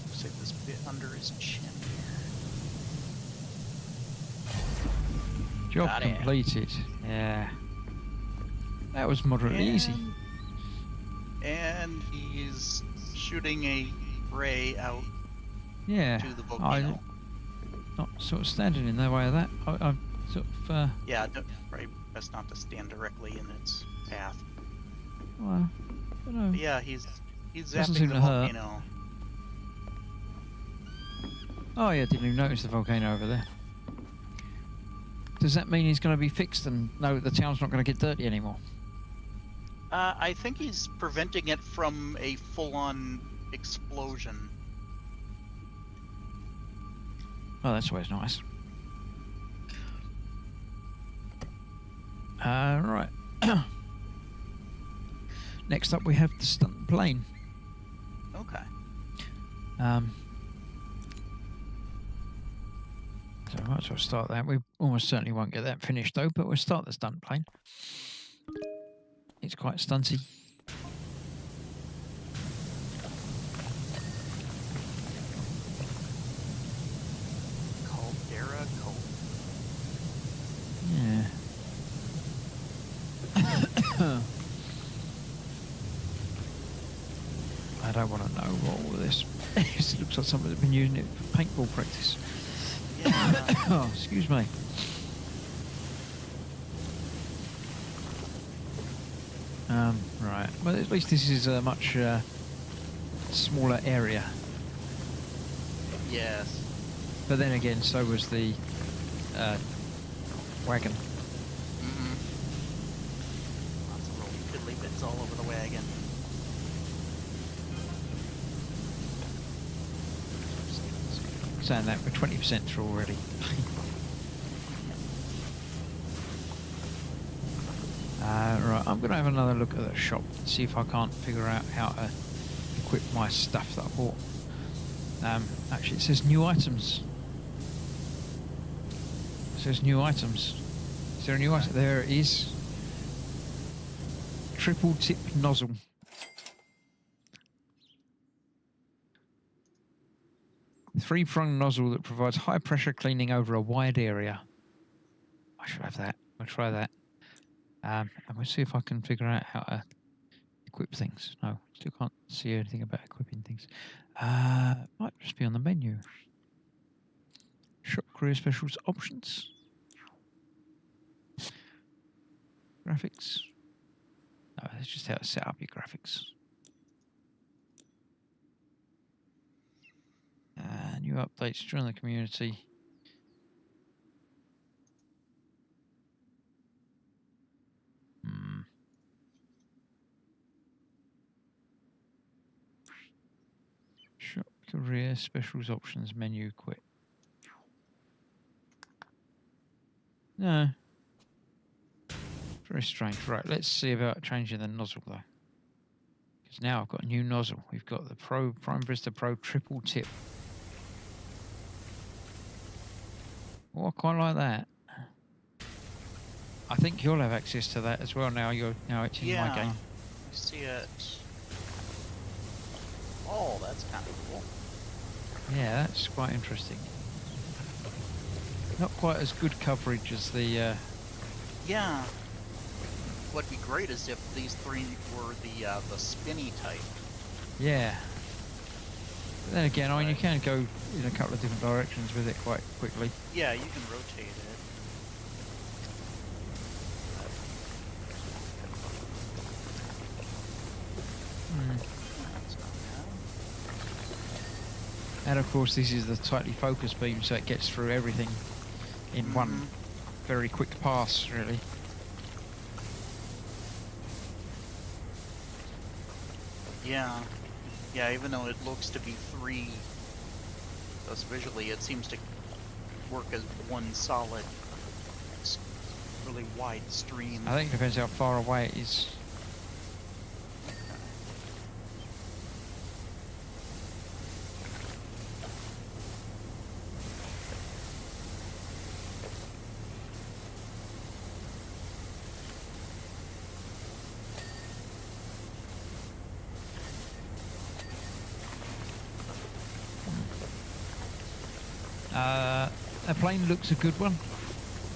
Looks like this bit under his chin here. Job Got it. completed. Yeah. That was moderately easy. And he's shooting a ray out Yeah. to the volcano. Not sort of standing in the way of that. I'm sort of. Yeah, right. Best not to stand directly in its path. Well, I don't know. But yeah, he's Doesn't zapping seem the to hurt. volcano. Oh yeah, didn't even notice the volcano over there. Does that mean he's going to be fixed and no, the town's not going to get dirty anymore? I think he's preventing it from a full-on explosion. Oh, that's always nice. Right. Next up, we have the stunt plane. Okay. So I might as well start that. We almost certainly won't get that finished though, but we'll start the stunt plane. It's quite stunty. Caldera Cove. Yeah. I don't want to know what all this is. It looks like somebody's been using it for paintball practice. Yeah. Oh, excuse me. Right. Well, at least this is a much smaller area. Yes. But then again, so was the wagon. Mm-hmm. Lots of little fiddly bits all over the wagon. Saying that we're 20% through already. Right, I'm going to have another look at the shop, see if I can't figure out how to equip my stuff that I bought. Actually, it says new items. It says new items. Is there a new item? There it is. Triple tip nozzle. Three-prong nozzle that provides high pressure cleaning over a wide area. I should have that. I'll try that. And we'll see if I can figure out how to equip things. No, still can't see anything about equipping things. Might just be on the menu. Shop career specials options. Graphics. No, that's just how to set up your graphics. New updates join the community. Shop career specials options menu quit. No. Very strange. Right, let's see about changing the nozzle though. Because now I've got a new nozzle. We've got the Prime Vista Pro triple tip. Oh, I quite like that. I think you'll have access to that as well now. Now it's in my game. I see it. Oh, that's kind of cool. Yeah, that's quite interesting. Not quite as good coverage as the. Yeah. What'd be great is if these three were the spinny type. Yeah. But then again, I mean, you can go in a couple of different directions with it quite quickly. Yeah, you can rotate it. That's not bad. And of course, this is the tightly focused beam, so it gets through everything in one very quick pass, really. Yeah. Yeah, even though it looks to be three, thus visually it seems to work as one solid, really wide stream. I think it depends how far away it is. The plane looks a good one.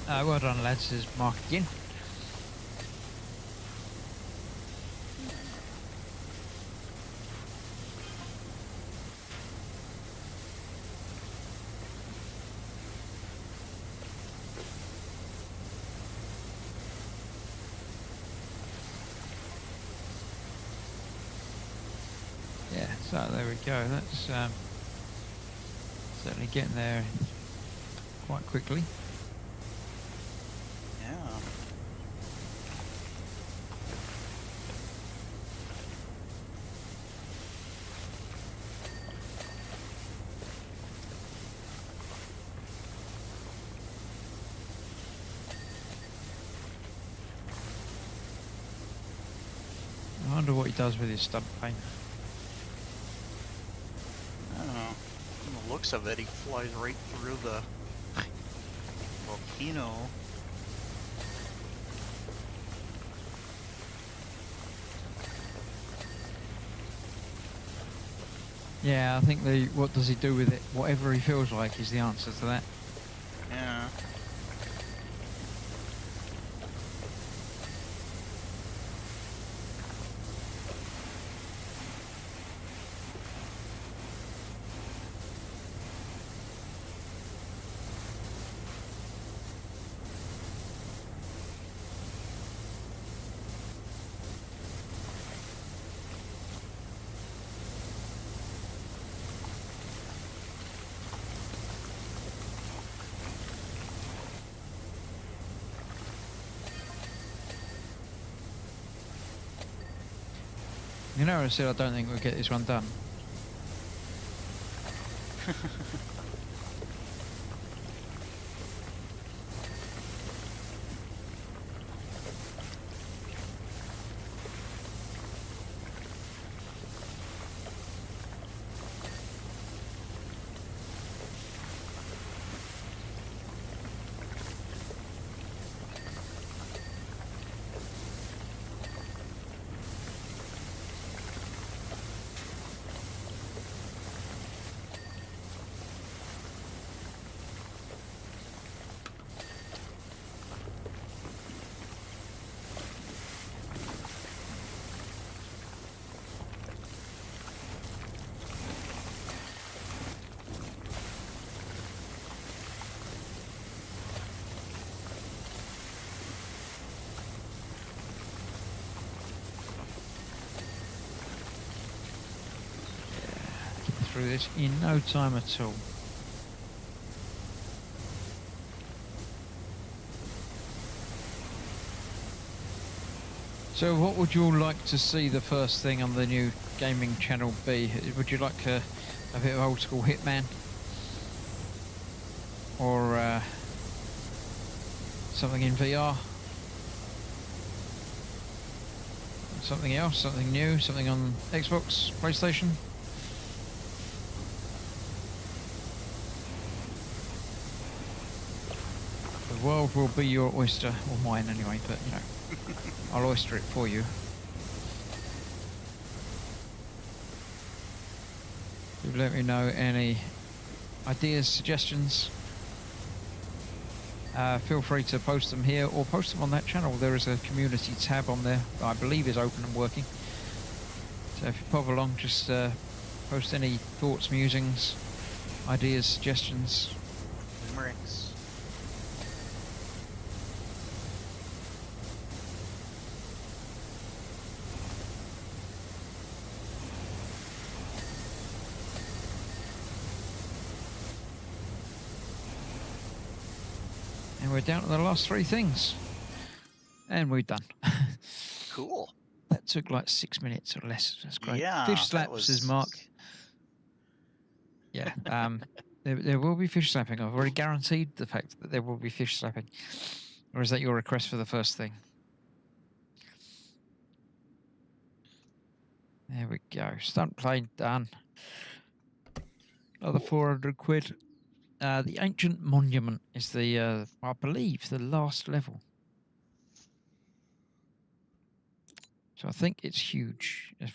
Well done, lads, says Mark again. So there we go. That's certainly getting there quite quickly. Yeah. I wonder what he does with his stunt paint. I don't know. From the looks of it, he flies right through the volcano. Yeah, I think what does he do with it? Whatever he feels like is the answer to that. Yeah. You know, I said I don't think we'll get this one done. Through this in no time at all. So what would you all like to see the first thing on the new gaming channel be? Would you like a bit of old school Hitman? Or something in VR? Something else, something new, something on Xbox, PlayStation? The world will be your oyster, or mine anyway, but you know, I'll oyster it for you. Do let me know any ideas, suggestions. Feel free to post them here or post them on that channel. There is a community tab on there that I believe is open and working. So if you pop along, just post any thoughts, musings, ideas, suggestions. Limericks. And we're down to the last three things. And we're done. Cool. That took like 6 minutes or less. That's great. Yeah, Fish that slaps, was... says Mark. Yeah. There will be fish slapping. I've already guaranteed the fact that there will be fish slapping. Or is that your request for the first thing? There we go. Stunt plane done. Another 400 quid. The Ancient Monument is the, I believe, the last level. So I think it's huge. Yeah,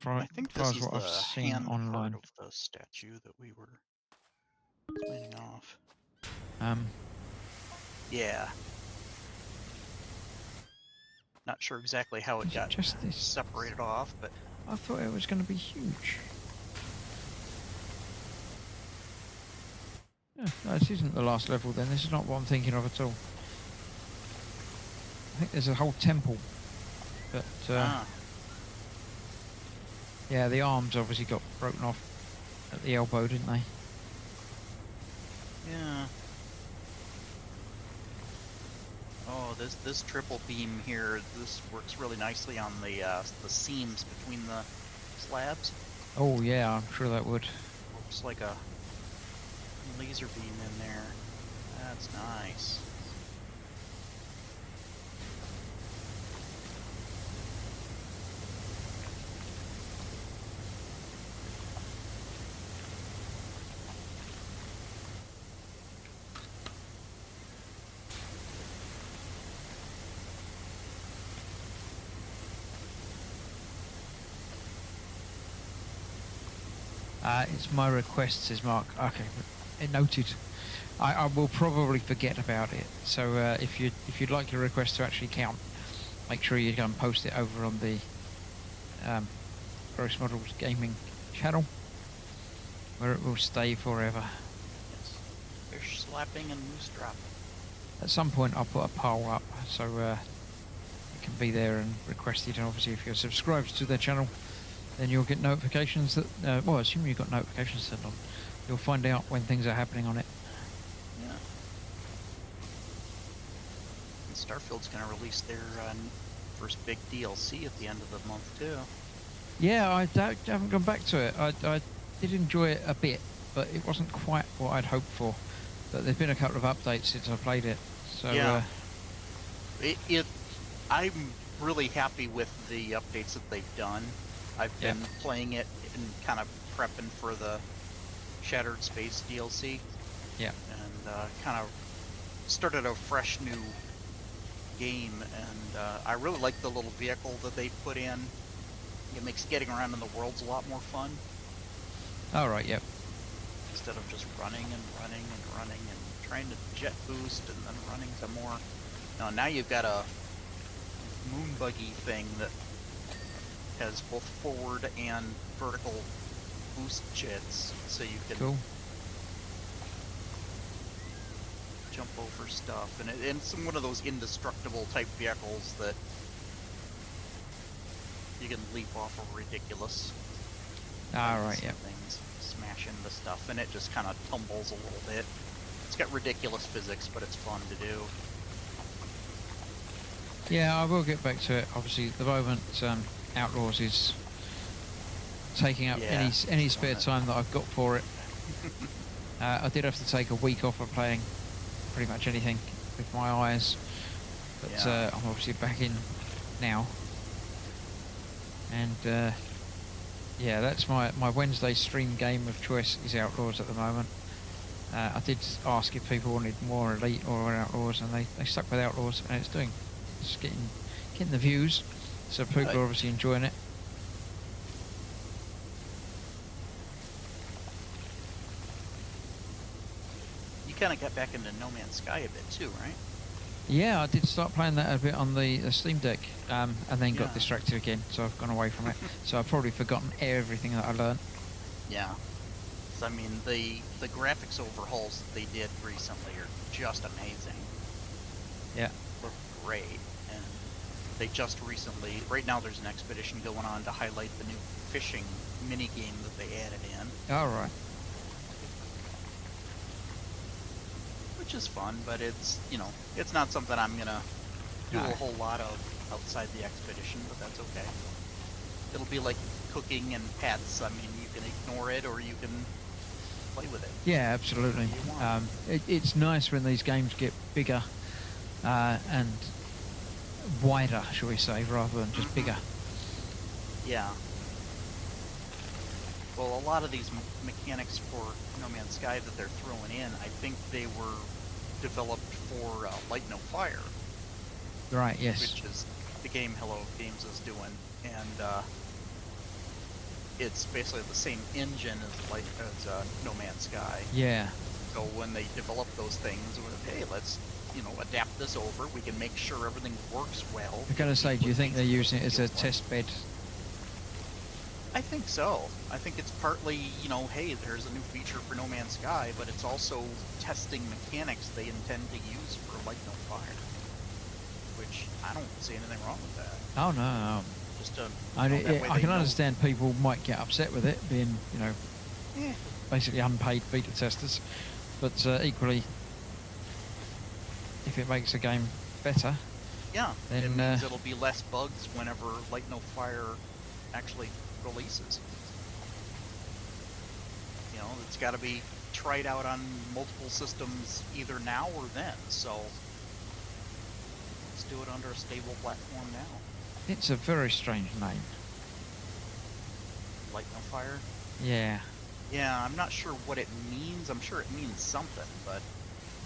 for, I think far this as is what I've the seen hand online. part of the statue that we were cleaning off. Yeah. Not sure exactly how it got just this? separated off, but... I thought it was going to be huge. Yeah, no, this isn't the last level then. This is not what I'm thinking of at all. I think there's a whole temple. But, yeah, the arms obviously got broken off at the elbow, didn't they? Yeah. Oh, this triple beam here, this works really nicely on the seams between the slabs. Oh yeah, I'm sure that would. Looks like a laser beam in there. That's nice. It's my request, says Mark. Okay, noted. I will probably forget about it. So if you'd like your request to actually count, make sure you go and post it over on the Gross Models Gaming channel, where it will stay forever. Yes. Fish slapping and moose dropping. At some point, I'll put a poll up so it can be there and requested. And obviously, if you're subscribed to their channel, then you'll get notifications that. Well, assuming you've got notifications turned on, you'll find out when things are happening on it. Yeah. And Starfield's going to release their first big DLC at the end of the month too. Yeah, I haven't gone back to it. I did enjoy it a bit, but it wasn't quite what I'd hoped for. But there's been a couple of updates since I played it. So yeah. I'm really happy with the updates that they've done. I've been playing it and kind of prepping for the Shattered Space DLC. Yeah. And kind of started a fresh new game, and I really like the little vehicle that they put in. It makes getting around in the worlds a lot more fun. All right. Yep. Instead of just running and running and running and trying to jet boost and then running some more. Now you've got a moon buggy thing that has both forward and vertical boost jets, so you can jump over stuff, and it's one of those indestructible type vehicles that you can leap off of ridiculous things, smash into stuff, and it just kind of tumbles a little bit. It's got ridiculous physics, but it's fun to do. Yeah, I will get back to it. Obviously, at the moment, Outlaws is taking up any spare time that I've got for it. I did have to take a week off of playing pretty much anything with my eyes, but I'm obviously back in now. And yeah, that's my Wednesday stream game of choice is Outlaws at the moment. I did ask if people wanted more Elite or Outlaws, and they stuck with Outlaws, and it's getting the views, so people are obviously enjoying it. You kind of got back into No Man's Sky a bit too, right? Yeah, I did start playing that a bit on the Steam Deck, and then got distracted again, so I've gone away from it. So I've probably forgotten everything that I learned. Yeah. So, I mean, the graphics overhauls that they did recently are just amazing. Yeah. Look great. And they just recently, right now there's an expedition going on to highlight the new fishing mini game that they added in. All right. Which is fun, but it's, it's not something I'm gonna do a whole lot of outside the expedition, but that's okay. It'll be like cooking and pets. I mean, you can ignore it or you can play with it. Yeah, absolutely. It's nice when these games get bigger and wider, shall we say, rather than just bigger. Yeah. Well, a lot of these mechanics for No Man's Sky that they're throwing in, I think they were developed for Light No Fire. Right, yes. Which is the game Hello Games is doing. And it's basically the same engine as No Man's Sky. Yeah. So when they develop those things, hey, let's adapt this over. We can make sure everything works well. I'm gonna say, do you think they're using it as a test bed? I think so. I think it's partly, hey, there's a new feature for No Man's Sky, but it's also testing mechanics they intend to use for Light No Fire. Which I don't see anything wrong with that. Oh no. Just to, I, that way I they can know. understand people might get upset with it being, Eh, basically unpaid beta testers, but equally, if it makes the game better, yeah, then it means it'll be less bugs whenever Light No Fire actually releases. It's got to be tried out on multiple systems either now or then, so let's do it under a stable platform now. it's a very strange name. Light No Fire? Yeah, Yeah, I'm not sure what it means. I'm sure it means something, but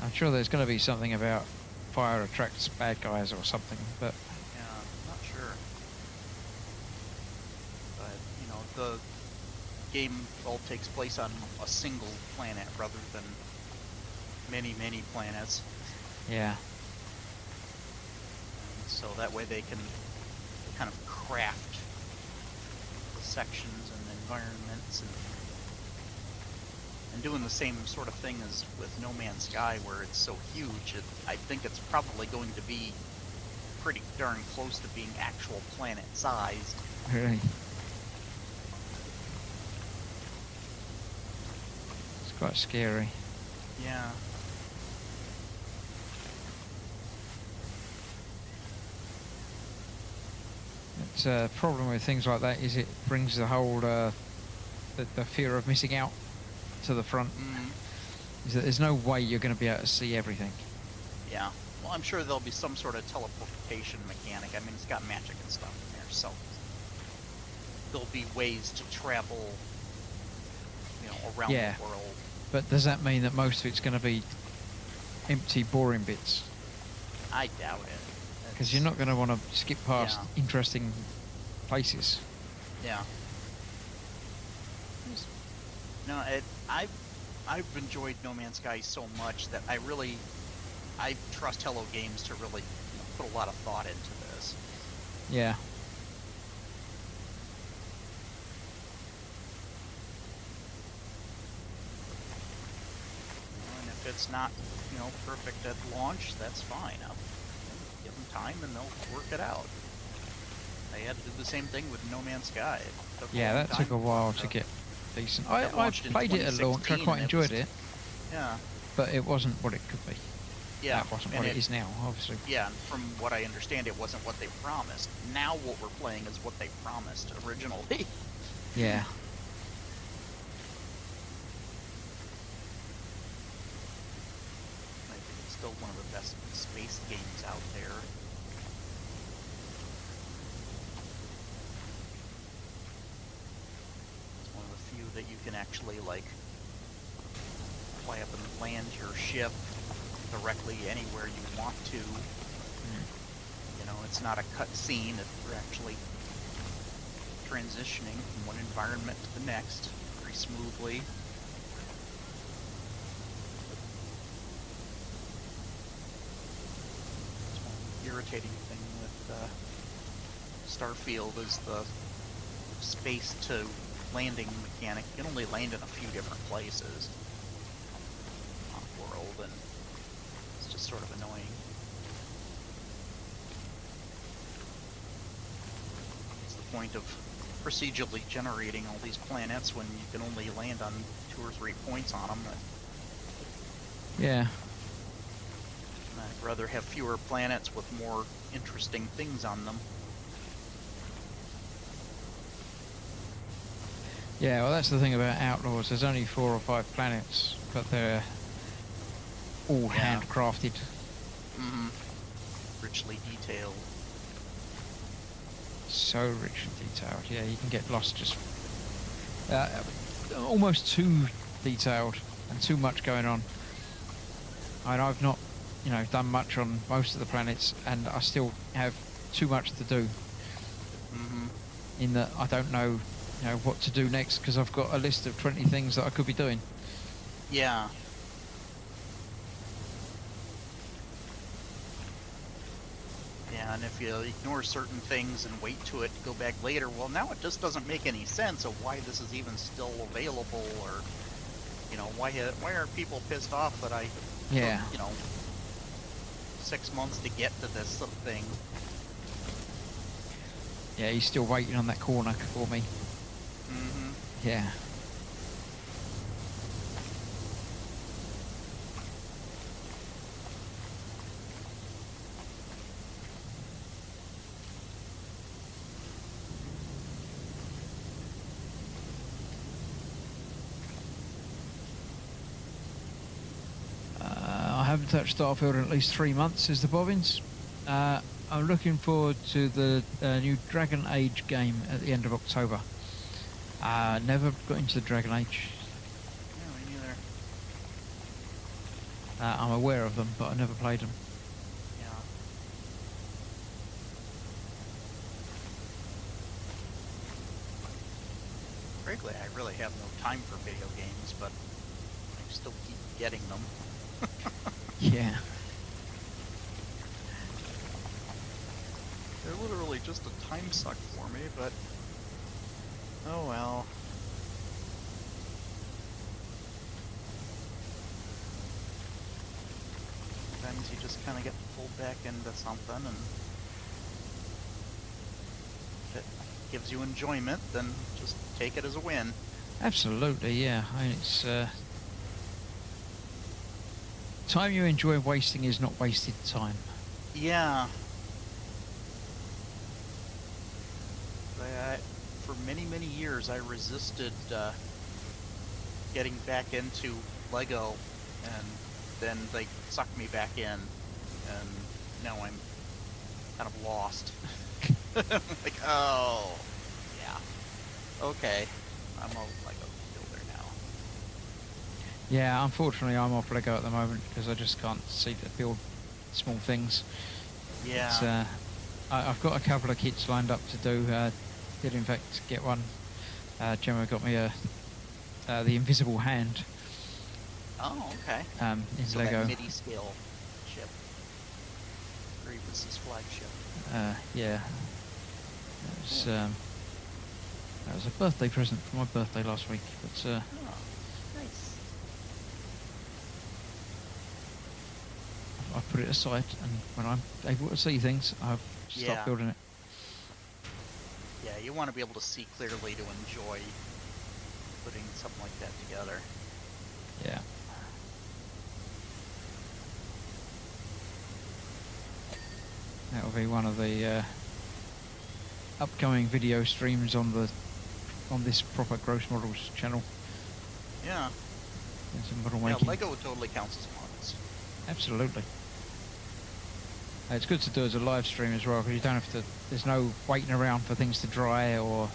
I'm sure there's going to be something about fire attracts bad guys or something, but yeah, I'm not sure. But, the game all takes place on a single planet rather than many, many planets. yeah. And so that way they can kind of craft the sections and environments and doing the same sort of thing as with No Man's Sky, where it's so huge. I think it's probably going to be pretty darn close to being actual planet sized. Really. It's quite scary. Yeah. It's a problem with things like that is it brings the whole the fear of missing out to the front. Is that there's no way you're going to be able to see everything. Yeah. Well, I'm sure there'll be some sort of teleportation mechanic. I mean, it's got magic and stuff in there, so there'll be ways to travel, around Yeah. the world. But does that mean that most of it's going to be empty, boring bits? I doubt it. Because you're not going to want to skip past Yeah. interesting places. Yeah. No, I've enjoyed No Man's Sky so much that I trust Hello Games to really put a lot of thought into this. Yeah. And if it's not, perfect at launch, that's fine. I'll give them time and they'll work it out. They had to do the same thing with No Man's Sky. It took Yeah, long that took time a while for to it get decent. it I launched in played it at launch. I 2016 quite and enjoyed was- it, Yeah. but it wasn't what it could be. Yeah. That wasn't and what it is now, obviously. Yeah, and from what I understand, it wasn't what they promised. Now what we're playing is what they promised originally. Yeah. I think it's still one of the best space games out there. It's one of the few that you can actually, fly up and land your ship directly anywhere you want to. It's not a cut scene. You're actually transitioning from one environment to the next very smoothly. It's one irritating thing with Starfield is the space to landing mechanic. You can only land in a few different places on the world, and it's just sort of annoying. Point of procedurally generating all these planets when you can only land on 2 or 3 points on them. Yeah. I'd rather have fewer planets with more interesting things on them. Yeah, well, that's the thing about Outlaws. There's only 4 or 5 planets, but they're all Yeah. handcrafted. Mm-hmm. Richly detailed. So rich and detailed. Yeah, you can get lost just almost too detailed and too much going on. And I've not, done much on most of the planets, and I still have too much to do. Mm-hmm. In that I don't know, what to do next because I've got a list of 20 things that I could be doing. Yeah. Yeah, and if you ignore certain things and wait to go back later, well, now it just doesn't make any sense of why this is even still available, or, why are people pissed off that I Yeah. took, 6 months to get to this thing. Yeah, he's still waiting on that corner for me. Mm-hmm. Yeah. I haven't touched Starfield in at least 3 months, is the Bobbins. I'm looking forward to the new Dragon Age game at the end of October. Never got into the Dragon Age. No, me neither. I'm aware of them, but I never played them. Yeah. Frankly, I really have no time for video games, but I still keep getting them. Yeah. They're literally just a time suck for me, but oh well. Sometimes you just kind of get pulled back into something, and if it gives you enjoyment, then just take it as a win. Absolutely, yeah. I mean, it's time you enjoy wasting is not wasted time. Yeah. For many, many years, I resisted getting back into Lego, and then they sucked me back in, and now I'm kind of lost. Like, oh, yeah, okay, I'm a Lego builder now. Yeah, unfortunately, I'm off Lego at the moment because I just can't see to build small things. Yeah. It's, I've got a couple of kits lined up to do. Did in fact get one. Gemma got me the invisible hand. Oh, okay. In So Lego. that MIDI scale ship, Grievous's flagship. Yeah. That was a birthday present for my birthday last week. But Oh, nice. I put it aside, and when I'm able to see things, I'll Yeah. start building it. Yeah, you want to be able to see clearly to enjoy putting something like that together. Yeah. That'll be one of the upcoming video streams on this proper Gross Models channel. Yeah. And some model Yeah, making. Lego totally counts as models. Absolutely. It's good to do as a live stream as well because you don't have to. There's no waiting around for things to dry or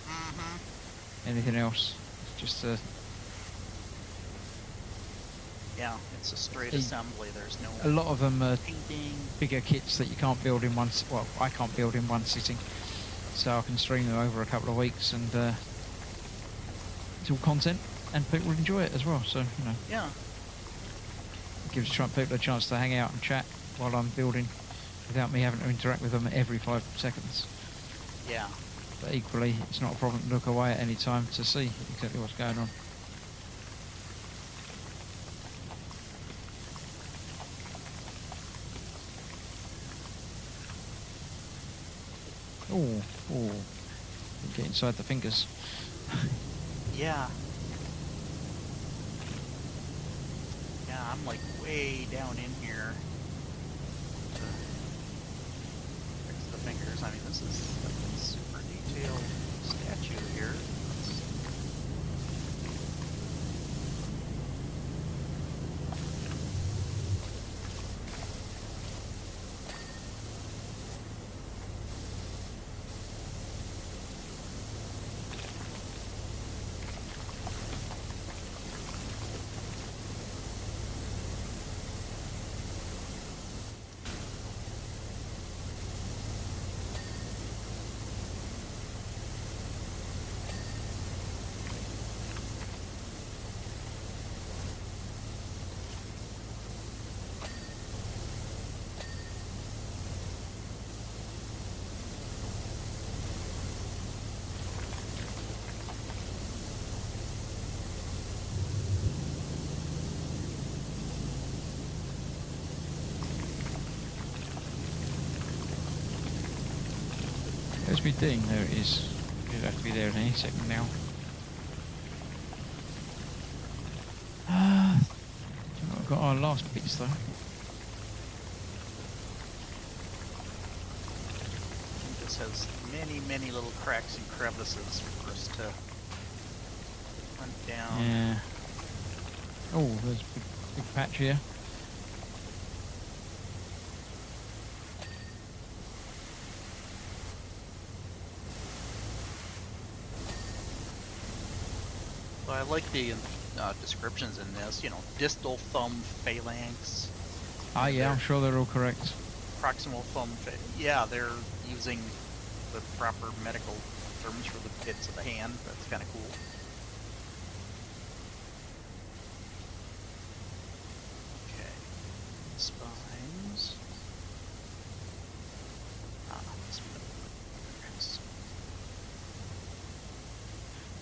anything else. It's just Yeah, it's a straight assembly. There's no a lot of them are painting. bigger kits that you can't build in one. Well, I can't build in one sitting, so I can stream them over a couple of weeks, and it's all content, and people enjoy it as well. So you know, Yeah. it gives people a chance to hang out and chat while I'm building, without me having to interact with them every 5 seconds. Yeah. But equally, it's not a problem to look away at any time to see exactly what's going on. Oh, get inside the fingers. Yeah. Yeah, I'm like way down in here to fix the fingers. I mean, this is like a super detailed statue here. Where's my ding? There it is. It'll have to be there in any second now. I've got our last bits though. This has many little cracks and crevices for us to hunt down. Yeah. Oh, there's a big patch here. So I like the descriptions in this. You know, distal thumb phalanx. Ah, yeah, I'm sure they're all correct. Proximal thumb. Yeah, they're using the proper medical terms for the pits of the hand. That's kind of cool. Okay. Spines.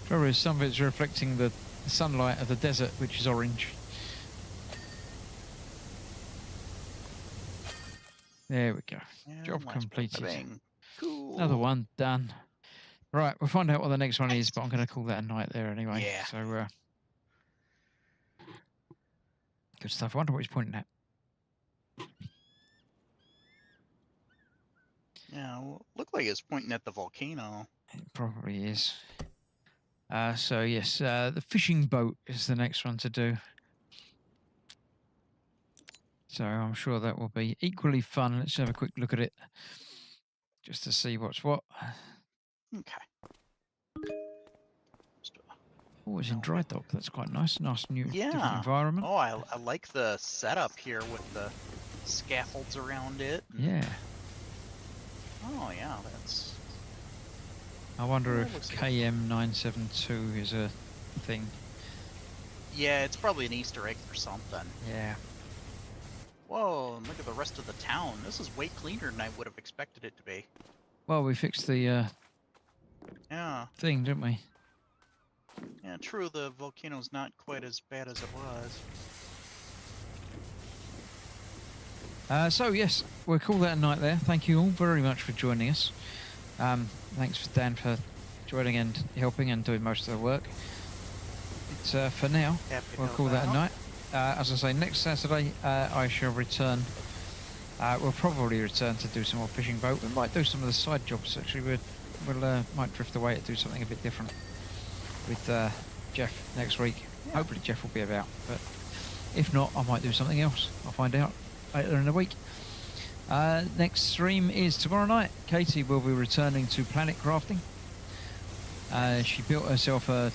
Trouble is, some of it's reflecting the sunlight of the desert, which is orange. There we go. Yeah, Job nice completed. bang. Cool. Another one done. Right, we'll find out what the next one is, but I'm going to call that a night there anyway. Yeah. So, good stuff. I wonder what he's pointing at. Yeah, well, looked like it's pointing at the volcano. It probably is. So yes, the fishing boat is the next one to do. So I'm sure that will be equally fun. Let's have a quick look at it, just to see what's what. Okay. Oh, it's in dry dock. That's quite nice. Nice new, different Yeah. environment. Oh, I like the setup here with the scaffolds around it. Yeah. Oh, yeah, that's... I wonder Oh, if looks like- KM972 is a thing. Yeah, it's probably an Easter egg for something. Yeah. Whoa, and look at the rest of the town. This is way cleaner than I would have expected it to be. Well, we fixed the Yeah. thing, didn't we? Yeah, true, the volcano's not quite as bad as it was. So yes, we'll call that a night there. Thank you all very much for joining us. Thanks for Dan for joining and helping and doing most of the work. It's for now. Happy to We'll help call that a out. night. As I say, next Saturday I shall return. We'll probably return to do some more fishing boat. We might do some of the side jobs actually. We'll might drift away to do something a bit different with Jeff next week. Yeah. Hopefully Jeff will be about, but if not, I might do something else. I'll find out later in the week. Next stream is tomorrow night. Katie will be returning to Planet Crafting. She built herself a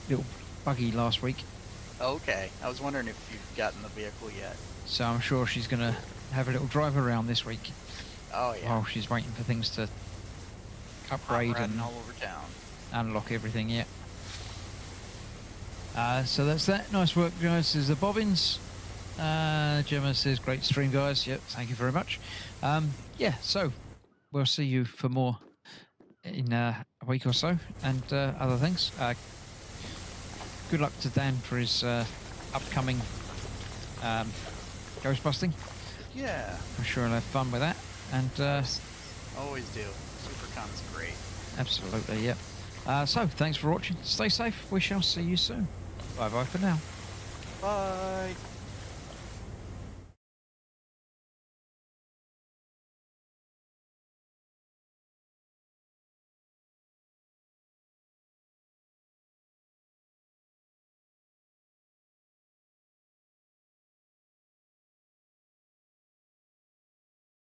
little buggy last week, Okay, I was wondering if you've gotten the vehicle yet. so I'm sure she's going to have a little drive around this week Oh, yeah. while she's waiting for things to upgrade Hot rodding and all over town. unlock everything yet. So that's that. Nice work, guys. There's the bobbins. Gemma says, great stream, guys. Yep, thank you very much. Yeah, so we'll see you for more in a week or so and other things. Good luck to Dan for his upcoming ghost busting. Yeah. I'm sure he'll have fun with that. And Always do. SuperCon's great. absolutely, yep. So thanks for watching. Stay safe. We shall see you soon. Bye bye for now. Bye.